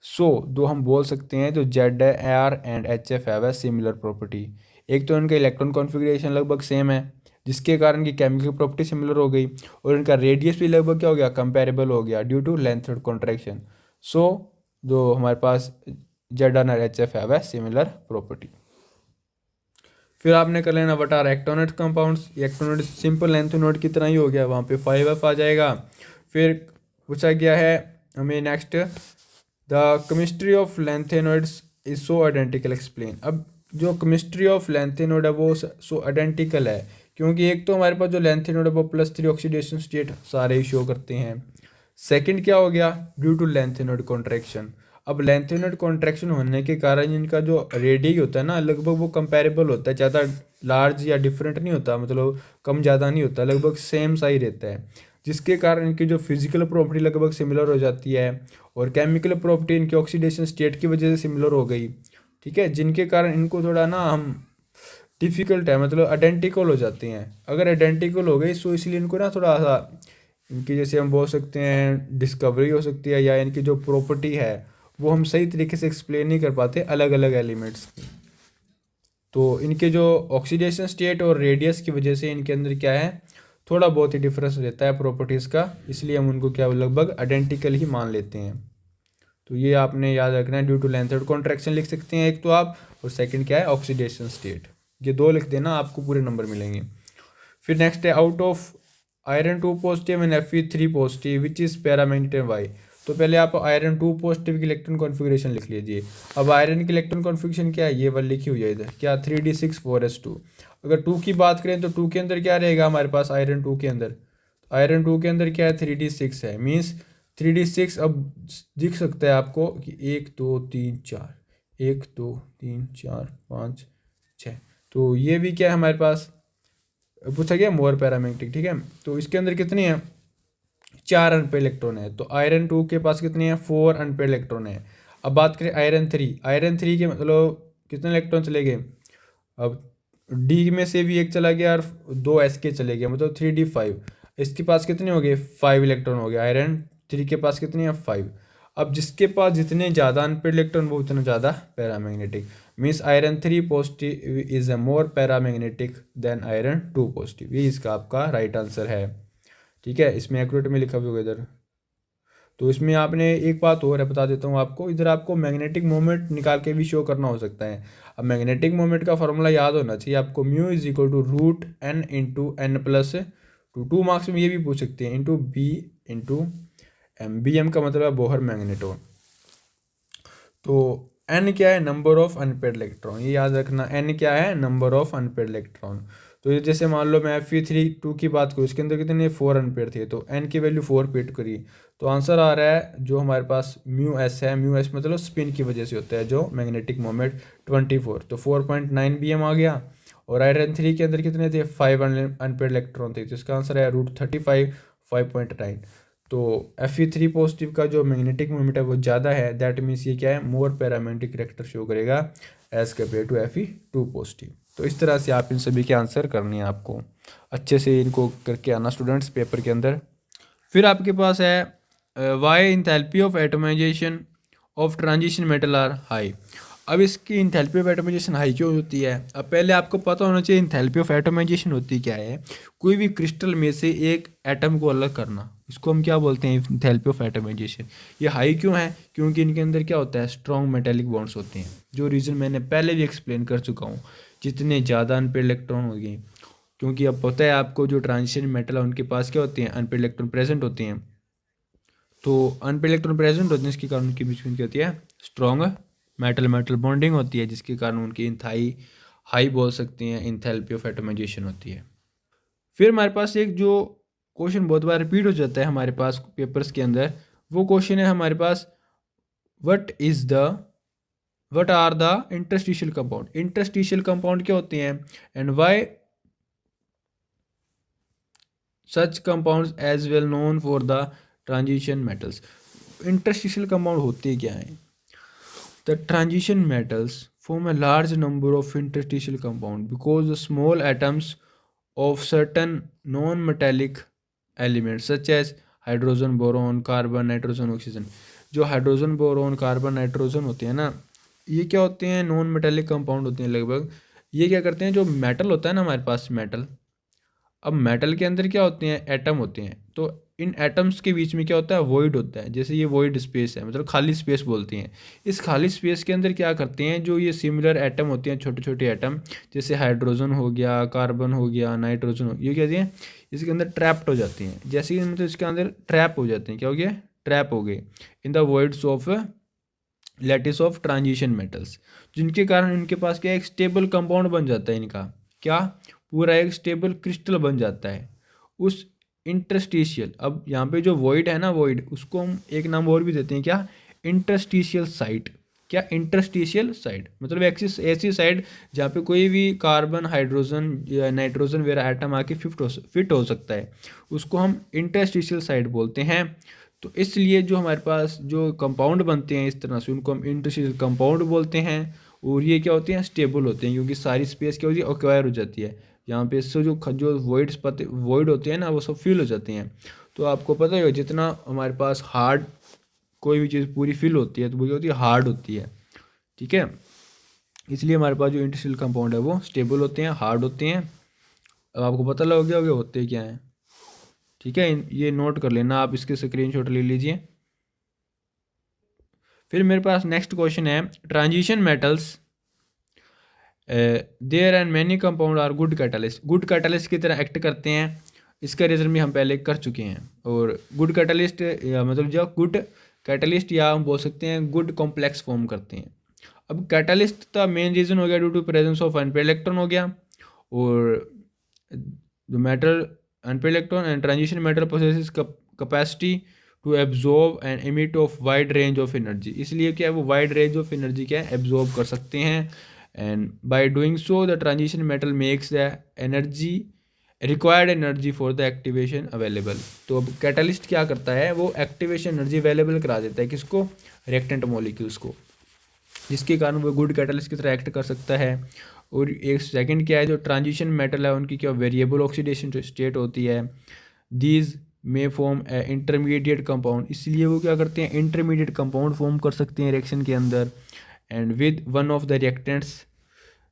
सो दो हम बोल सकते हैं, तो ZR and HF have a similar property. एक तो इनका इलेक्ट्रॉन कॉन्फ़िगरेशन लगभग सेम है, जिसके कारण की केमिकल प्रॉपर्टी सिमिलर हो गई, और इनका रेडियस भी लगभग क्या हो गया, कंपेरेबल हो गया due to lanthanoid contraction. So जो हमारे पास ZR और HF have a similar property. फिर आपने कर लेना what are actinoid compounds, actinoid simple lanthanoid की तरह ही हो गया, वहाँ पे 5F आ जाएगा। फिर पूछा गया है हमें next, the chemistry of lanthanoids is so identical explain. अब जो केमिस्ट्री ऑफ लेंथेनोइड है वो सो आइडेंटिकल है, क्योंकि एक तो हमारे पास जो लेंथेनोइड है वो +3 ऑक्सीडेशन स्टेट सारे ही शो करते हैं। सेकंड क्या हो गया, ड्यू टू लेंथेनोइड कॉन्ट्रैक्शन। अब लेंथेनोइड कॉन्ट्रैक्शन होने के कारण इनका जो रेडियस होता है ना, लगभग वो कंपेरेबल होता है, ज़्यादा लार्ज या डिफरेंट नहीं होता, मतलब कम ज़्यादा नहीं होता, लगभग सेम सा ही रहता है, जिसके कारण इनकी जो फिजिकल प्रॉपर्टी लगभग सिमिलर हो जाती है, और केमिकल प्रॉपर्टी इनकी ऑक्सीडेशन स्टेट की वजह से सिमिलर हो गई, ठीक है, जिनके कारण इनको थोड़ा ना हम डिफ़िकल्ट है, मतलब आइडेंटिकल हो जाते हैं। अगर आइडेंटिकल हो गई तो इसलिए इनको ना थोड़ा सा, इनकी जैसे हम बोल सकते हैं डिस्कवरी हो सकती है, या इनकी जो प्रॉपर्टी है वो हम सही तरीके से एक्सप्लेन नहीं कर पाते अलग अलग एलिमेंट्स की। तो इनके जो ऑक्सीडेशन स्टेट और रेडियस की वजह से इनके अंदर क्या है, थोड़ा बहुत ही डिफरेंस रहता है प्रॉपर्टीज़ का, इसलिए हम उनको क्या लगभग आइडेंटिकल ही मान लेते हैं। तो ये आपने याद रखना है, ड्यू टू लेंथेड कॉन्ट्रैक्शन लिख सकते हैं एक तो आप, और सेकंड क्या है, ऑक्सीडेशन स्टेट, ये दो लिख देना, आपको पूरे नंबर मिलेंगे। फिर नेक्स्ट है, out of iron 2 positive and Fe3 positive which is paramagnetic why. तो पहले आप आयरन 2 पॉजिटिव की इलेक्ट्रॉन कॉन्फ़िगरेशन लिख लीजिए। अब आयरन की इलेक्ट्रॉन कॉन्फ़िगरेशन क्या है, ये वाली लिखी हुई है इधर, क्या 3d6 4s2। अगर 2 की बात करें तो 2 के अंदर क्या रहेगा हमारे पास, आयरन 2 के अंदर, आयरन 2 के अंदर क्या है, 3d6 है, मीन्स 3d6 अब दिख सकता है आपको कि 1 2 3 4, 1 2 3 4 5 6, तो ये भी क्या है हमारे पास, पूछा गया मोर पैरामैग्नेटिक, ठीक है। तो इसके अंदर कितनी है, 4 अनपेड इलेक्ट्रॉन है, तो आयरन 2 के पास कितने हैं, 4 अनपेड इलेक्ट्रॉन है। अब बात करें आयरन 3 के मतलब कितने इलेक्ट्रॉन चले गए, अब डी में से भी एक चला गया और 2 एस के चले गए, मतलब 3d5। इसके पास कितने हो गए, 5 इलेक्ट्रॉन हो गए, आयरन 3 के पास कितने हैं, 5। अब जिसके पास जितने ज़्यादा अनपेड इलेक्ट्रॉन वो उतना ज़्यादा paramagnetic. Means iron 3 positive is a more paramagnetic than iron 2 positive. ये इसका आपका राइट आंसर है। ठीक है, इसमें एक्यूरेट में लिखा भी होगा इधर। तो इसमें आपने एक बात और है, बता देता हूँ आपको, इधर आपको मैग्नेटिक मोमेंट निकाल के भी शो करना हो सकता है। अब मैग्नेटिक मोमेंट का फॉर्मूला याद होना चाहिए आपको, mu is equal to root n into n plus two marks में ये भी पूछ सकते हैं, into B into M. B M का मतलब है बोहर मैग्नेटोन। तो एन क्या है, नंबर ऑफ अनपेड इलेक्ट्रॉन, ये याद रखना, एन क्या है, नंबर ऑफ अनपेड इलेक्ट्रॉन। तो ये जैसे मान लो मैं Fe3 2 की बात करूँ, इसके अंदर कितने 4 अनपेड थे, तो एन की वैल्यू 4 पेड करी, तो आंसर आ रहा है जो हमारे पास म्यू एस है, म्यू एस मतलब स्पिन की वजह से होता है जो मैग्नेटिक मोमेंट 24, तो 4.9 BM आ गया। और आयरन 3 के अंदर कितने थे, 5 अनपेड इलेक्ट्रॉन थे, तो इसका आंसर है √35 5.9। तो Fe3 पॉजिटिव का जो मैग्नेटिक मोमेंट है वो ज़्यादा है, दैट मीन्स ये क्या है, मोर पैरामैग्नेटिक करेक्टर शो करेगा as compare to Fe2 positive. तो इस तरह से आप इन सभी के आंसर करने हैं, आपको अच्छे से इनको करके आना स्टूडेंट्स पेपर के अंदर। फिर आपके पास है why enthalpy of atomization of transition metal are high. अब इसकी इंथैल्पी ऑफ एटमाइजेशन हाई क्यों होती है, अब पहले आपको पता होना चाहिए इंथैल्पी ऑफ एटमाइजेशन होती क्या है। कोई भी क्रिस्टल में से एक एटम को अलग करना, इसको हम क्या बोलते हैं, इंथैल्पी ऑफ एटमाइजेशन। ये हाई क्यों है, क्योंकि इनके अंदर क्या होता है, स्ट्रॉन्ग मेटेलिक बॉन्ड्स होते हैं, जो रीज़न मैंने पहले भी एक्सप्लेन कर चुका हूँ। जितने ज़्यादा अनपेड इलेक्ट्रॉन होंगे, क्योंकि अब पता है आपको जो ट्रांजिशन मेटल है उनके पास क्या होते हैं, अनपेड इलेक्ट्रॉन प्रेजेंट होते हैं। तो अनपेड इलेक्ट्रॉन प्रेजेंट होते हैं, जिसके कारण उनके बीच में क्या होती है, स्ट्रॉन्ग मेटल मेटल बॉन्डिंग होती है, जिसके कारण उनकी इंथाई हाई बोल सकते हैं, इंथैल्पी ऑफ एटमाइजेशन होती है। फिर हमारे पास एक जो क्वेश्चन बहुत बार रिपीट हो जाता है हमारे पास पेपर्स के अंदर, वो क्वेश्चन है हमारे पास, what are the interstitial compound. Interstitial compound क्या होते हैं, and why such compounds as well known for the transition metals. Interstitial compound होते क्या हैं, the transition metals form a large number of interstitial compounds because the small atoms of certain non-metallic elements such as hydrogen, boron, carbon, nitrogen, oxygen. जो हाइड्रोजन, बोरोन, कार्बन, नाइट्रोजन होते हैं ना, ये क्या होते हैं, नॉन मेटेलिक कंपाउंड होते हैं लगभग। ये क्या करते हैं, जो मेटल होता है ना हमारे पास मेटल, अब मेटल के अंदर क्या होते हैं, एटम होते हैं, तो इन एटम्स के बीच में क्या होता है, वॉइड होता है। जैसे ये वॉइड स्पेस है, मतलब खाली स्पेस बोलते हैं। इस खाली स्पेस के अंदर क्या करते हैं, जो ये सिमिलर एटम होते हैं, छोटे छोटे एटम, जैसे हाइड्रोजन हो गया, कार्बन हो गया, नाइट्रोजन हो, ये कहते हैं इसके अंदर ट्रैप्ड हो जाते हैं। जैसे कि मतलब इसके अंदर ट्रैप हो जाते हैं, क्या हो गया, ट्रैप हो गए in the voids of lattice of transition metals, जिनके कारण इनके पास क्या एक स्टेबल कंपाउंड बन जाता है इनका, क्या पूरा एक स्टेबल क्रिस्टल बन जाता है उस इंटरस्टिशियल। अब यहाँ पे जो वॉइड है ना, वॉइड, उसको हम एक नाम और भी देते हैं, क्या, इंटरस्टिशियल साइट। क्या, इंटरस्टिशियल साइट मतलब ऐसी साइड जहाँ पे कोई भी कार्बन, हाइड्रोजन या नाइट्रोजन वगैरह एटम आके फिट हो सकता है, उसको हम इंटरस्टिशियल साइट बोलते हैं। तो इसलिए जो हमारे पास जो कंपाउंड बनते हैं इस तरह से, उनको हम इंटरस्टिशियल कंपाउंड बोलते हैं। और ये क्या होते हैं, स्टेबल होते हैं, क्योंकि सारी स्पेस क्या होती है, ऑक्वायर हो जाती है यहाँ पे। इससे जो वॉइड होते हैं ना, वो सब फिल हो जाते हैं। तो आपको पता ही हो, जितना हमारे पास हार्ड कोई भी चीज़ पूरी फिल होती है तो वो क्या होती है, हार्ड होती है। ठीक है, इसलिए हमारे पास जो इंटरस्टिशियल कंपाउंड है वो स्टेबल होते हैं, हार्ड होते हैं। अब आपको पता लग गया होगा होते क्या हैं। ठीक है, ये नोट कर लेना आप, इसके स्क्रीनशॉट ले लीजिए। फिर मेरे पास नेक्स्ट क्वेश्चन है, transition metals their and many compound are good catalyst. Good catalyst की तरह एक्ट करते हैं, इसका रीज़न भी हम पहले कर चुके हैं। और गुड कैटलिस्ट मतलब जो गुड कैटलिस्ट, या हम बोल सकते हैं गुड कॉम्प्लेक्स फॉर्म करते हैं। अब कैटलिस्ट का मेन रीज़न हो गया due to presence of unpaired electron हो गया, और जो metal unpaired electron and transition metal possesses capacity to absorb and emit of wide range of energy. इसलिए क्या है, वो वाइड रेंज ऑफ एनर्जी क्या है, एब्जॉर्ब कर सकते हैं। And by doing so the transition metal makes the energy required energy for the activation available. तो अब कैटलिस्ट क्या करता है, वो एक्टिवेशन एनर्जी अवेलेबल करा देता है, किसको, रिएक्टेंट मॉलिक्यूल्स को, जिसके कारण वो गुड कैटलिस्ट की तरह एक्ट कर सकता है। और एक सेकंड क्या है, जो ट्रांजिशन मेटल है उनकी क्या वेरिएबल ऑक्सीडेशन स्टेट होती है। दीज में फॉर्म इंटरमीडिएट कंपाउंड, इसलिए वो क्या करते हैं, इंटरमीडिएट कंपाउंड फॉर्म कर सकते हैं रिएक्शन के अंदर, and with one of the reactants,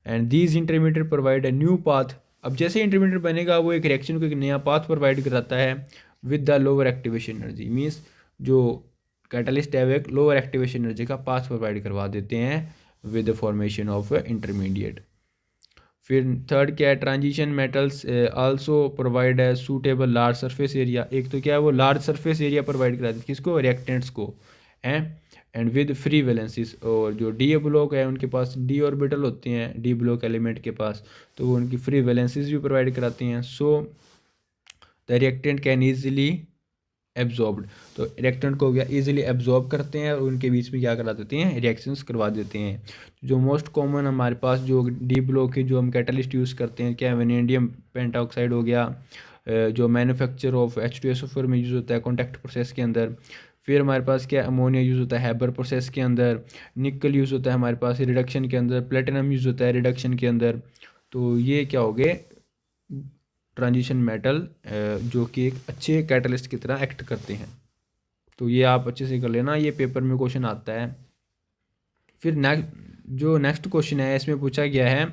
and these intermediate provide a new path. अब जैसे इंटरमीडिएट बनेगा वो एक रिएक्शन को एक नया पाथ प्रोवाइड कराता है with the lower activation energy, means जो कैटलिस्ट है वो एक लोअर एक्टिवेशन एनर्जी का पाथ प्रोवाइड करवा देते हैं with the formation of intermediate. फिर थर्ड क्या है, ट्रांजिशन मेटल्स आल्सो प्रोवाइड है सूटेबल लार्ज सरफेस एरिया। एक तो क्या है, वो लार्ज सरफेस एरिया प्रोवाइड कराते हैं किसको, रिएक्टेंट्स को हैं, एंड विद फ्री वैलेंसीज। और जो डी ब्लॉक है उनके पास डी ऑर्बिटल होते हैं डी ब्लॉक एलिमेंट के पास, तो वो उनकी फ्री वैलेंसीज भी प्रोवाइड कराती हैं। So the reactant can easily absorbed, तो रिएक्टेंट को क्या ईजिली एब्जॉर्ब करते हैं और उनके बीच में क्या करा देते हैं, रिएक्शंस करवा देते हैं। जो मोस्ट कॉमन हमारे पास जो डी ब्लॉक की जो हम कैटलिस्ट यूज़ करते हैं, क्या वेनेडियम पेंटाऑक्साइड हो गया, जो मैन्युफैक्चर ऑफ H2SO4 में यूज़ होता है कॉन्टैक्ट प्रोसेस के अंदर। फिर हमारे पास क्या, अमोनिया यूज़ होता है हैबर प्रोसेस के अंदर, निकल यूज़ होता है हमारे पास रिडक्शन के अंदर, प्लेटिनम यूज़ होता है रिडक्शन के अंदर। तो ये क्या हो गए, ट्रांजिशन मेटल जो कि एक अच्छे कैटलिस्ट की तरह एक्ट करते हैं। तो ये आप अच्छे से कर लेना, ये पेपर में क्वेश्चन आता है। फिर नेक्स्ट क्वेश्चन है, इसमें पूछा गया है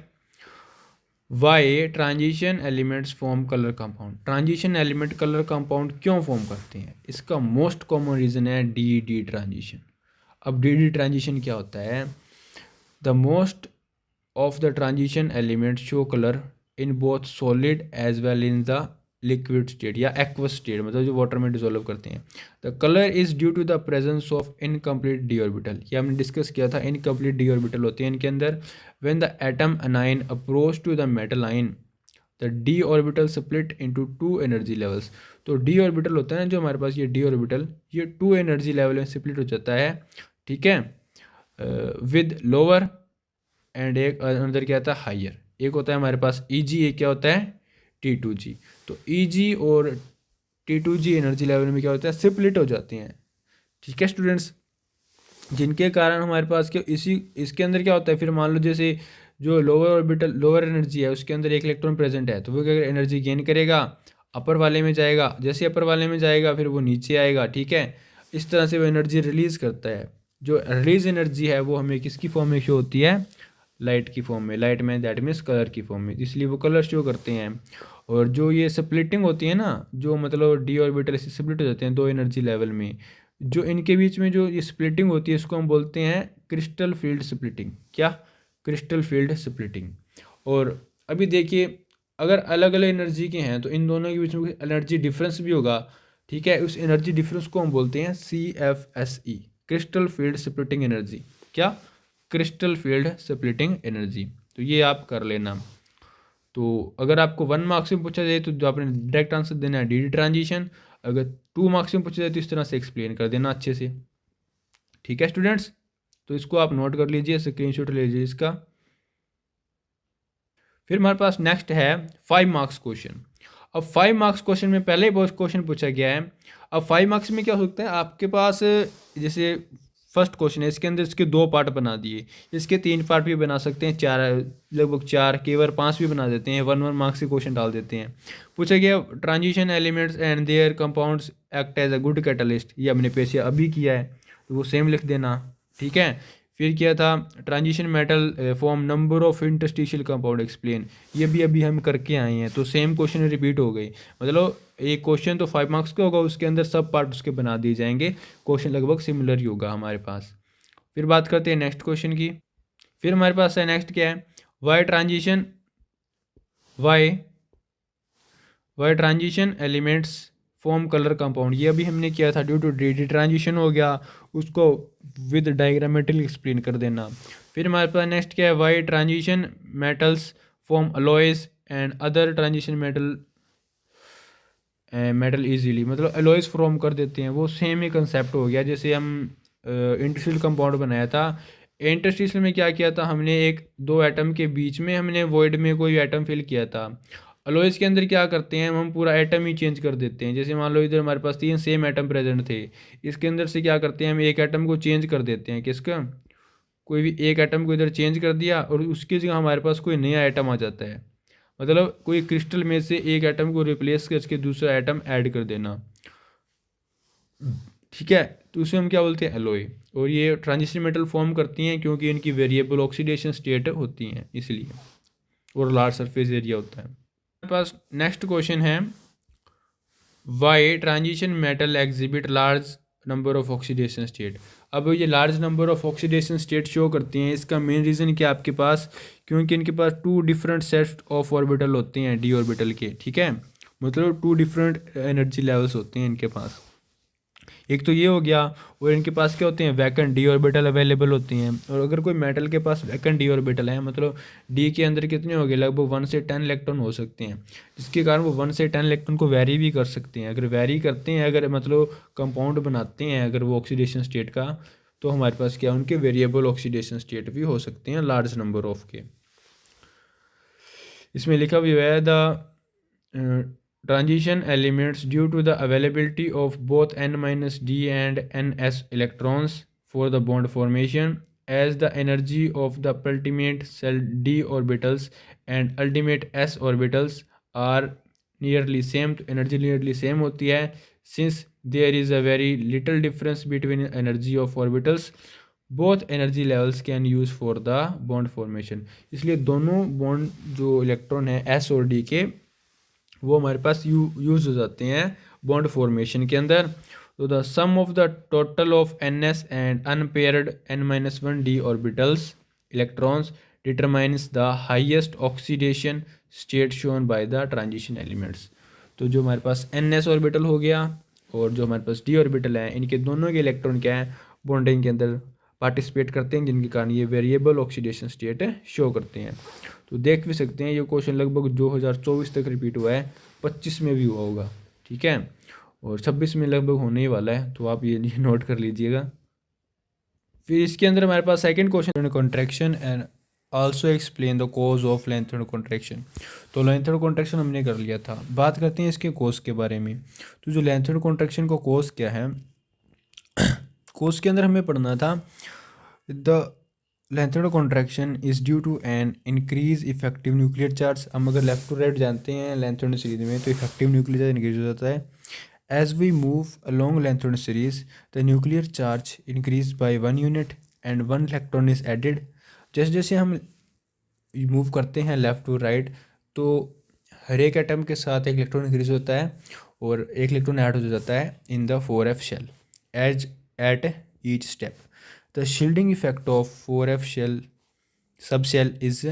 why transition elements form colour compound. Transition element colour compound क्यों फॉर्म करते हैं, इसका मोस्ट कॉमन रीज़न है डी ट्रांजिशन। अब डी ट्रांजिशन क्या होता है, the most of the transition elements show color in both solid as well in the liquid state या aqueous state, मतलब जो वाटर में डिसॉल्व करते हैं। the color is due to the presence of incomplete d orbital, ये हमने डिस्कस किया था, incomplete d orbital होते हैं इनके अंदर। when the atom anion approach to the metal ion the d orbital split into two energy levels। तो d orbital होता है ना जो हमारे पास, ये d orbital ये 2 एनर्जी लेवल में स्प्लिट हो जाता है, ठीक है, विद लोअर एंड एक अंदर क्या आता है, हायर। एक होता है हमारे पास Eg, एक क्या होता है T2G। तो Eg और T2G एनर्जी लेवल में क्या होता है, स्प्लिट हो जाते हैं, ठीक है स्टूडेंट्स, जिनके कारण हमारे पास क्या इसके अंदर क्या होता है, फिर मान लो जैसे जो लोअर ऑर्बिटल लोअर एनर्जी है उसके अंदर एक इलेक्ट्रॉन प्रेजेंट है, तो वो क्या एनर्जी गेन करेगा, अपर वाले में जाएगा, जैसे अपर वाले में जाएगा फिर वो नीचे आएगा, ठीक है। इस तरह से वो एनर्जी रिलीज़ करता है। जो रिलीज एनर्जी है वो हमें किसकी फॉर्म में शो होती है, लाइट की फॉर्म में, लाइट में दैट मीन्स कलर की फॉर्म में, इसलिए वो कलर शो करते हैं। और जो ये स्प्लिटिंग होती है ना, जो मतलब डी ऑर्बिटल से स्प्लिट हो जाते हैं 2 एनर्जी लेवल में, जो इनके बीच में जो ये स्प्लिटिंग होती है इसको हम बोलते हैं क्रिस्टल फील्ड स्प्लिटिंग। क्या, क्रिस्टल फील्ड स्प्लिटिंग। और अभी देखिए अगर अलग अलग एनर्जी के हैं तो इन दोनों के बीच में एनर्जी डिफरेंस भी होगा, ठीक है, उस एनर्जी डिफरेंस को हम बोलते हैं CFSE, crystal field splitting energy. क्या, क्रिस्टल फील्ड स्प्लिटिंग एनर्जी। तो ये आप कर लेना। तो अगर आपको 1 मार्क्स में पूछा जाए तो जो आपने डायरेक्ट आंसर देना है डी ट्रांजिशन, अगर 2 मार्क्स में पूछा जाए तो इस तरह से एक्सप्लेन कर देना अच्छे से, ठीक है स्टूडेंट्स। तो इसको आप नोट कर लीजिए, स्क्रीनशॉट ले लीजिए इसका। फिर हमारे पास नेक्स्ट है 5 मार्क्स क्वेश्चन। अब 5 मार्क्स क्वेश्चन में पहले ही क्वेश्चन पूछा गया है। अब 5 मार्क्स में क्या हो सकता है आपके पास, जैसे फर्स्ट क्वेश्चन है इसके अंदर इसके 2 पार्ट बना दिए, इसके 3 पार्ट भी बना सकते हैं, 4 लगभग 4 केवल 5 भी बना देते हैं, 1 मार्क्स के क्वेश्चन डाल देते हैं। पूछा गया transition elements and their compounds act as a good catalyst, ये हमने पेश अभी किया है तो वो सेम लिख देना, ठीक है। फिर क्या था, transition metal form number of interstitial compound explain, ये भी अभी हम करके आए हैं, तो सेम क्वेश्चन रिपीट हो गई, मतलब एक क्वेश्चन तो 5 मार्क्स का होगा, उसके अंदर सब पार्ट उसके बना दिए जाएंगे, क्वेश्चन लगभग सिमिलर ही होगा हमारे पास। फिर बात करते हैं नेक्स्ट क्वेश्चन की। फिर हमारे पास है नेक्स्ट क्या है, why transition elements form colour compound, ये अभी हमने किया था, ड्यू टू डी ट्रांजिशन हो गया, उसको विद डायग्रामेटिकली एक्सप्लेन कर देना। फिर हमारे पास नेक्स्ट क्या है, why transition metals form alloys and other transition metal easily, मतलब अलॉयज फॉर्म कर देते हैं, वो सेम ही कंसेप्ट हो गया। जैसे हम इंटरस्टिशियल कंपाउंड बनाया था, इंटरस्टिशियल में क्या किया था हमने, 1-2 एटम के बीच में हमने वॉइड में कोई एटम फिल किया था। अलॉयज के अंदर क्या करते हैं हम पूरा एटम ही चेंज कर देते हैं। जैसे मान लो इधर हमारे पास 3 सेम एटम प्रेजेंट थे, इसके अंदर से क्या करते हैं हम एक एटम को चेंज कर देते हैं, किसका, कोई भी एक एटम को इधर चेंज कर दिया और उसकी जगह हमारे पास कोई नया एटम आ जाता है, मतलब कोई क्रिस्टल में से एक एटम को रिप्लेस करके दूसरा एटम ऐड कर देना। ठीक है, तो उसे हम क्या बोलते हैं, एलॉय। और ये ट्रांजिशन मेटल फॉर्म करती हैं क्योंकि इनकी वेरिएबल ऑक्सीडेशन स्टेट होती हैं इसलिए, और लार्ज सरफेस एरिया होता है। हमारे पास नेक्स्ट क्वेश्चन है, why transition metal exhibit large number of oxidation state. अब ये large number of oxidation state show करती हैं, इसका मेन रीज़न क्या आपके पास, क्योंकि इनके पास two different set of orbital होते हैं डी ऑर्बिटल के, ठीक है, मतलब टू डिफरेंट एनर्जी लेवल्स होते हैं इनके पास। एक तो ये हो गया, और इनके पास क्या होते हैं, वैकेंट डी ऑर्बिटल अवेलेबल होती हैं। और अगर कोई मेटल के पास वैकेंट डी ऑर्बिटल है, मतलब डी के अंदर कितने हो गए, लगभग 1 से 10 इलेक्ट्रॉन हो सकते हैं, जिसके कारण वो 1 से 10 इलेक्ट्रॉन को वैरी भी कर सकते हैं। अगर वैरी करते हैं, अगर मतलब कंपाउंड बनाते हैं अगर वो ऑक्सीडेशन स्टेट का, तो हमारे पास क्या, उनके वेरिएबल ऑक्सीडेशन स्टेट भी हो सकते हैं लार्ज नंबर ऑफ के। इसमें लिखा हुआ है, the transition elements due to the availability of both n-d and ns electrons for the bond formation, as the energy of the ultimate cell d orbitals and ultimate s orbitals are nearly same, तो energy nearly same होती है, since there is a very little difference between energy of orbitals, both energy levels can use for the bond formation। इसलिए दोनों बॉन्ड जो इलेक्ट्रॉन है s और d के, वो हमारे पास यूज हो जाते हैं बॉन्ड फॉर्मेशन के अंदर। तो the sum of the total of n s and unpaired n-1d orbitals electrons determines the highest oxidation state shown by the transition elements. तो जो हमारे पास एन एस ऑर्बिटल हो गया और जो हमारे पास डी ऑर्बिटल है, इनके दोनों के इलेक्ट्रॉन क्या है, बॉन्डिंग के अंदर पार्टिसिपेट करते हैं, जिनके कारण ये वेरिएबल ऑक्सीडेशन स्टेट शो करते हैं। तो देख भी सकते हैं ये क्वेश्चन लगभग 2024 तक रिपीट हुआ है, 25 में भी हुआ होगा, ठीक है, और 26 में लगभग होने ही वाला है, तो आप ये नोट कर लीजिएगा। फिर इसके अंदर हमारे पास second question, contraction and also explain the cause of lanthanoid contraction. तो लेंथेड कॉन्ट्रैक्शन हमने कर लिया था, बात करते हैं इसके कोज के बारे में। तो जो लेंथेड कॉन्ट्रैक्शन का कोज क्या है, कोज के अंदर हमें पढ़ना था, the lanthanoid contraction is due to an increase effective nuclear charge. हम अगर लेफ्ट टू राइट जानते हैं लेंथेड सीरीज में, तो इफेक्टिव न्यूक्लियर चार्ज इंक्रीज हो जाता है। As we move along lanthanoid series, the nuclear charge increase by 1 unit and 1 electron is added. जैसे जैसे हम मूव करते हैं लेफ्ट टू राइट, तो हर एक एटम के साथ एक इलेक्ट्रॉन इंक्रीज होता है और एक इलेक्ट्रॉन ऐड हो जाता है in the 4f shell as at each step. The shielding effect of 4f shell sub shell is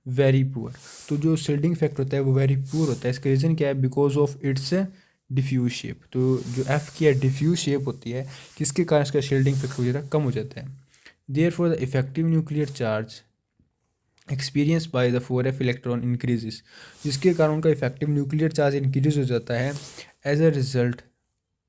very poor. तो जो शील्डिंग इफेक्ट होता है वो वेरी पुअर होता है। इसका रीज़न क्या है, because of its diffuse shape. तो जो एफ की डिफ्यूज शेप होती है, जिसके कारण इसका शील्डिंग इफेक्ट वगैरह कम हो जाता है। Therefore the effective nuclear charge experience by the 4f electron increases, जिसके कारण उनका इफेक्टिव न्यूक्लियर चार्ज इंक्रीज हो जाता है। As a result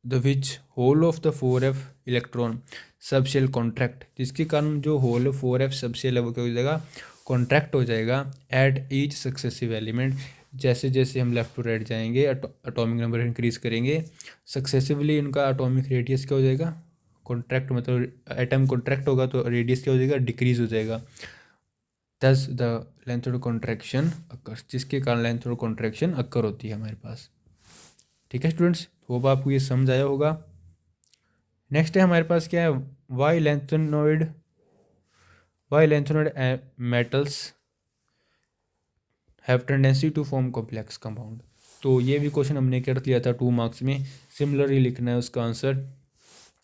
the which whole of the 4f electron sub shell contract, जिसके कारण जो होल 4f सब शेल है वो क्या हो जाएगा, कॉन्ट्रैक्ट हो जाएगा एट ईच सक्सेसिव एलिमेंट। जैसे जैसे हम लेफ्ट टू राइट जाएंगे, एटॉमिक नंबर इंक्रीज करेंगे, सक्सेसिवली उनका एटॉमिक रेडियस क्या हो जाएगा, कॉन्ट्रैक्ट, मतलब एटम कॉन्ट्रैक्ट होगा तो रेडियस क्या हो जाएगा, डिक्रीज हो जाएगा। दस द लेंथेड कॉन्ट्रैक्शन अकर, जिसके कारण लेंथेड कॉन्ट्रैक्शन अकर होती है हमारे पास। ठीक है स्टूडेंट्स, होप आपको ये समझ आया होगा। नेक्स्ट है हमारे पास क्या है, why lanthanoid metals have tendency to form complex compound. तो ये भी क्वेश्चन हमने कर लिया था 2 मार्क्स में, सिमिलर ही लिखना है उसका आंसर।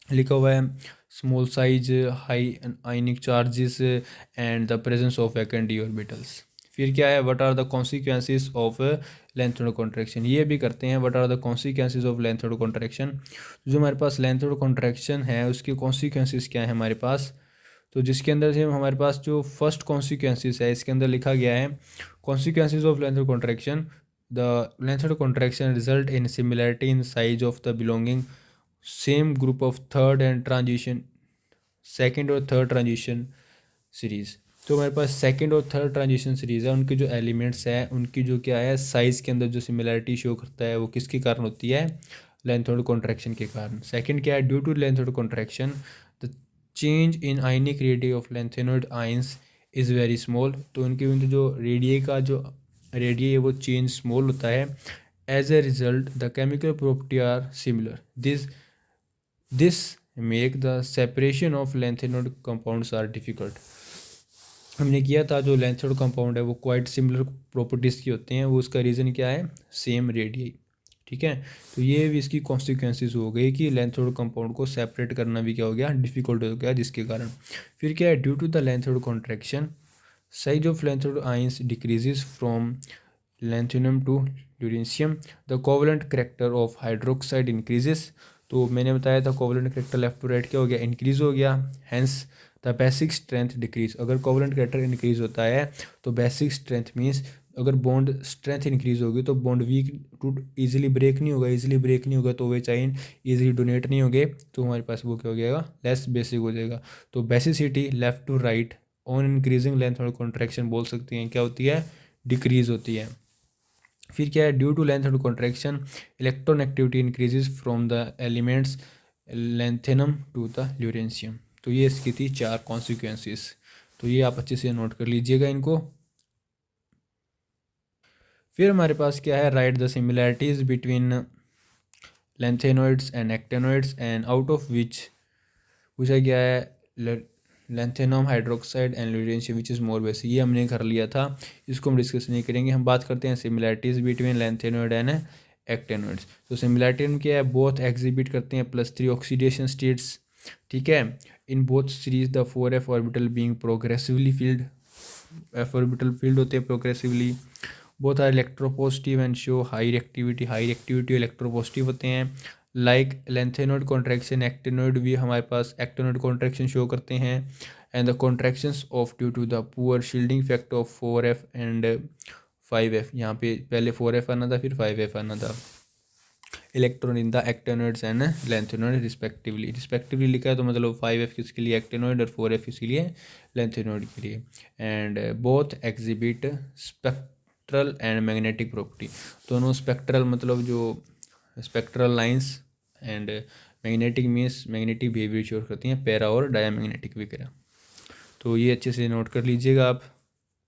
लिखा हुआ है small size high ionic charges and the presence of vacant d orbitals. फिर क्या है, what are the consequences of lanthanoid contraction. ये भी करते हैं, what are the consequences of lanthanoid contraction. जो हमारे पास लेंथेड कॉन्ट्रैक्शन है उसके कॉन्सिक्वेंसेस क्या है हमारे पास, तो जिसके अंदर से हमारे पास जो फर्स्ट कॉन्सिक्वेंसेस है इसके अंदर लिखा गया है, consequences of lanthanoid contraction, the lanthanoid contraction result in similarity in size of the belonging same group of third and transition second और थर्ड ट्रांजिशन सीरीज़। तो हमारे पास सेकंड और थर्ड ट्रांजिशन सीरीज़ है, उनके जो एलिमेंट्स हैं उनकी जो क्या है साइज़ के अंदर जो सिमिलैरिटी शो करता है वो किसके कारण होती है, लेंथेड कॉन्ट्रैक्शन के कारण। सेकंड क्या है, due to lanthanoid contraction the change in ionic radius of lanthanoid ions is very small. तो उनके जो रेडियस का जो रेडियस है वो चेंज स्मॉल होता है। As a result the chemical property are similar. This this make the separation of lanthanoid compounds are difficult. हमने किया था जो लेंथेनोड कंपाउंड है वो क्वाइट सिमिलर प्रॉपर्टीज़ की होते हैं, वो उसका रीज़न क्या है, सेम रेडियस। ठीक है, तो ये भी इसकी कॉन्सिक्वेंसेस हो गई कि लेंथेनोड कंपाउंड को सेपरेट करना भी क्या हो गया, डिफ़िकल्ट हो गया, जिसके कारण फिर क्या है, due to the lanthanoid contraction size of lanthanoid ions decreases from lanthanum to lutetium, the covalent character of hydroxide increases। तो मैंने बताया था covalent character left to right क्या हो गया, इंक्रीज हो गया, hence the basic strength decrease. अगर कोवलेंट करेक्टर इंक्रीज होता है तो बेसिक स्ट्रेंथ मीन्स अगर बॉन्ड स्ट्रेंथ इंक्रीज होगी तो bond weak to easily break नहीं होगा, इजीली ब्रेक नहीं होगा तो वे चाइन इजीली डोनेट नहीं होंगे, तो हमारे पास वो क्या हो जाएगा, लेस बेसिक हो जाएगा। तो basicity left to right on increasing length और कॉन्ट्रैक्शन बोल सकते हैं क्या होती है, डिक्रीज होती है। फिर क्या है, ड्यू टू लेंथ और contraction electron activity increases from the elements lanthanum to the lutetium. तो ये इसकी थी 4 कॉन्सिक्वेंसेस, तो ये आप अच्छे से नोट कर लीजिएगा इनको। फिर हमारे पास क्या है, write the similarities between lanthanoids and actinoids and out of which पूछा गया है lanthanum hydroxide and lutetium which is more basic. ये हमने कर लिया था, इसको हम डिस्कस नहीं करेंगे। हम बात करते हैं सिमिलैरिटीज़ बिटवीन लेंथेनोइड एंड एक्टेनोइड्स। तो सिमिलैरिटी में क्या है, बोथ एग्जिबिट करते हैं +3 ऑक्सीडेशन स्टेट्स। ठीक है, in both series the 4f orbital being progressively filled, f orbital filled होते हैं progressively. Both are electropositive and show high reactivity, high reactivity electropositive होते हैं। लाइक लेंथेनोइड कॉन्ट्रैक्शन एक्टेनोइड भी हमारे पास एक्टेनोइड कॉन्ट्रैक्शन शो करते हैं। And the contractions of due to the poor shielding effect of 4f and 5f। यहाँ पे पहले 4f आना था, फिर 5f आना था। Electron in the actinoids and lanthanoid respectively, respectively लिखा है तो मतलब 5f किसके लिए, एक्टेनोइड, और 4f किसके लिए, लेंथेनोइड के लिए। And both exhibit spectral and magnetic property. दोनों स्पेक्ट्रल मतलब जो spectral lines and magnetic means magnetic behaviour show करती हैं, पैरा और डायमैग्नेटिक वगैरह। तो ये अच्छे से नोट कर लीजिएगा आप।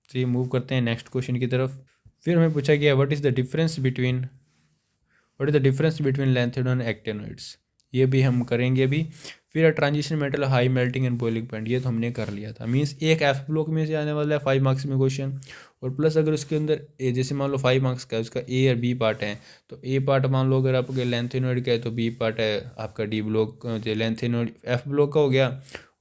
चलिए मूव करते हैं नेक्स्ट क्वेश्चन की तरफ। फिर हमें पूछा गया what is the difference between, what is the difference between lanthanoid and actinoids, ये भी हम करेंगे अभी। फिर transition metal high melting and boiling point, ये तो हमने कर लिया था। मीन्स एक एफ ब्लॉक में से आने वाला है 5 मार्क्स में क्वेश्चन, और प्लस अगर उसके अंदर जैसे मान लो 5 मार्क्स का है, उसका ए और बी पार्ट है, तो ए पार्ट मान लो अगर आपके लेंथेनोइड का है तो बी पार्ट है आपका D block, lanthanoid F block का हो गया,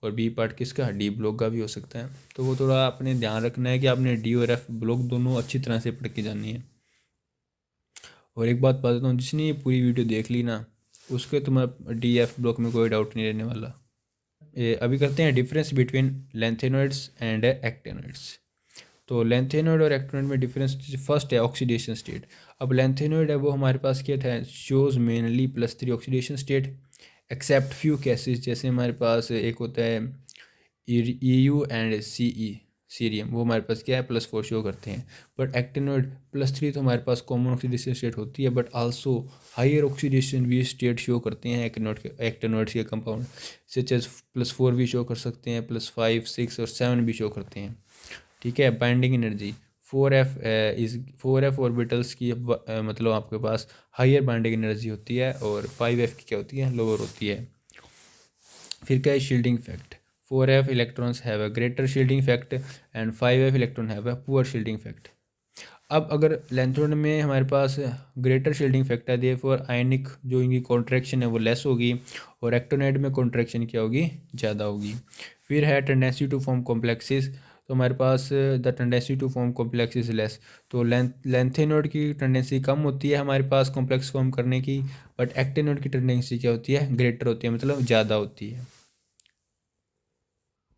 और बी पार्ट किसका, डी ब्लॉक का भी हो सकता है। तो वो थोड़ा आपने ध्यान रखना है कि आपने डी और एफ ब्लॉक दोनों अच्छी तरह से पढ़ के जानी है। और एक बात बता देता हूँ, जिसने ये पूरी वीडियो देख ली ना, उसके तुम्हारा डी एफ ब्लॉक में कोई डाउट नहीं रहने वाला। अभी करते हैं डिफरेंस बिटवीन लेंथेनोइड्स एंड एक्टेनोइड्स। तो लेंथेनोइड और एक्टेनोइड में डिफरेंस फर्स्ट है ऑक्सीडेशन स्टेट। अब लेंथेनोइड है वो हमारे पास क्या था, shows mainly +3 oxidation state except few cases, जैसे हमारे पास एक होता है EU एंड CE सीरियम, वो हमारे पास क्या है +4 शो करते हैं। बट एक्टेनोइड +3 तो हमारे पास कॉमन ऑक्सीडेशन स्टेट होती है, बट आल्सो हायर ऑक्सीडेशन भी स्टेट शो करते हैं एक्टेनोइड्स के कंपाउंड, सच एज +4 भी शो कर सकते हैं, +5, 6 और 7 भी शो करते हैं। ठीक है, बाइंडिंग एनर्जी 4f ऑर्बिटल्स की मतलब आपके पास हायर बाइंडिंग एनर्जी होती है, और 5f की क्या होती है, लोअर होती है। फिर क्या है shielding effect, 4f electrons have a greater shielding effect and 5f electron have a poor shielding effect. अब अगर लेंथेनोइड में हमारे पास ग्रेटर शील्डिंग इफेक्ट है, देयरफॉर आयनिक जो इनकी कॉन्ट्रैक्शन है वो लेस होगी, और एक्टिनोइड में कॉन्ट्रैक्शन क्या होगी, ज़्यादा होगी। फिर है टेंडेंसी टू फॉर्म कॉम्प्लेक्सेस, तो हमारे पास the tendency to form complex is less. तो लेंथेनोइड की टेंडेंसी कम होती है हमारे पास कॉम्प्लेक्स फॉर्म करने की, बट एक्टिनोइड की टेंडेंसी क्या होती है, ग्रेटर होती है, मतलब ज़्यादा होती है।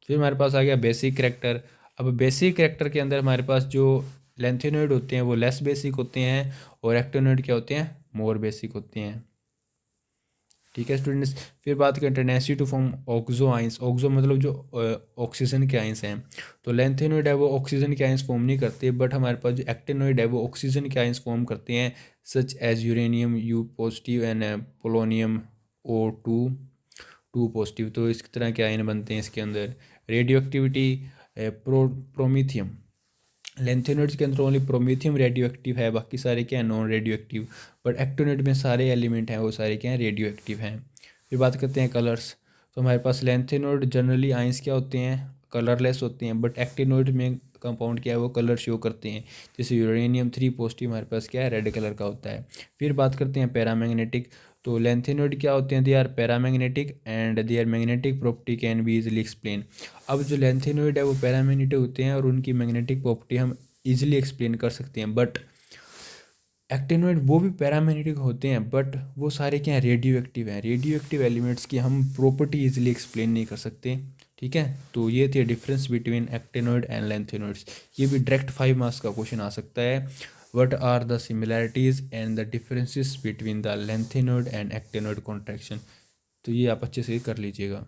फिर हमारे पास आ गया बेसिक करैक्टर। अब बेसिक करैक्टर के अंदर हमारे पास जो लेंथेनोइड होते हैं वो लेस बेसिक होते हैं, और एक्टिनोइड क्या होते हैं, मोर बेसिक होते हैं। ठीक है स्टूडेंट्स, फिर बात करें tendency to form oxo ions. Oxo मतलब जो ऑक्सीजन के आइंस हैं, तो लेंथेनोइड है वो ऑक्सीजन के आइंस फॉर्म नहीं करते, बट हमारे पास जो एक्टिनोइड है वो ऑक्सीजन के आइंस फॉर्म करते हैं, such as uranium U positive and polonium O2 positive. तो इस तरह के आयन बनते हैं इसके अंदर। रेडियो एक्टिविटी प्रोमीथियम, लेंथेनोइड्स के अंदर ओनली प्रोमीथियम रेडियो एक्टिव है, बाकी सारे क्या है non radio active, but actinoid में सारे एलिमेंट हैं वो सारे क्या हैं रेडियो एक्टिव हैं। फिर बात करते हैं कलर्स। तो हमारे पास लैंथेनोइड जनरली आइंस क्या होते हैं, कलरलेस होते हैं, बट एक्टिनोइड में कंपाउंड क्या है, वो कलर शो करते हैं। जैसे यूरेनियम 3 पॉजिटिव हमारे पास क्या है, रेड कलर का होता है। फिर बात करते हैं पैरामैग्नेटिक। तो लैंथेनोइड क्या होते हैं, they are paramagnetic and their magnetic property can be easily explain. अब जो लैंथेनोइड है वो पैरामैग्नेटिक होते हैं और उनकी मैग्नेटिक प्रॉपर्टी हम इजीली एक्सप्लेन कर सकते हैं। बट एक्टिनोइड वो भी पैरामैग्नेटिक होते हैं, बट वो सारे क्या हैं, रेडियो एक्टिव हैं। रेडियो एक्टिव एलिमेंट्स की हम प्रॉपर्टी इजीली एक्सप्लेन नहीं कर सकते। ठीक है, तो ये थे difference between actinoid and lanthanoids. ये भी डायरेक्ट 5 मार्क्स का क्वेश्चन आ सकता है। What are the similarities and the differences between the lanthanoid and actinoid contraction. तो ये आप अच्छे से कर लीजिएगा।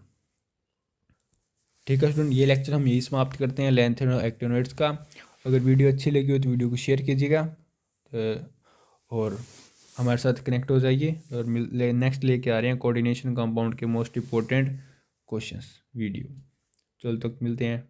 ठीक है स्टूडेंट, ये लेक्चर हम यही समाप्त करते हैं लैंथेनोइड और एक्टिनोइड्स का। अगर वीडियो अच्छी लगी हो तो वीडियो को शेयर कीजिएगा और हमारे साथ कनेक्ट हो जाइए। और नेक्स्ट लेके आ रहे हैं कोऑर्डिनेशन कंपाउंड के मोस्ट इंपॉर्टेंट क्वेश्चंस वीडियो। चलो तक मिलते हैं।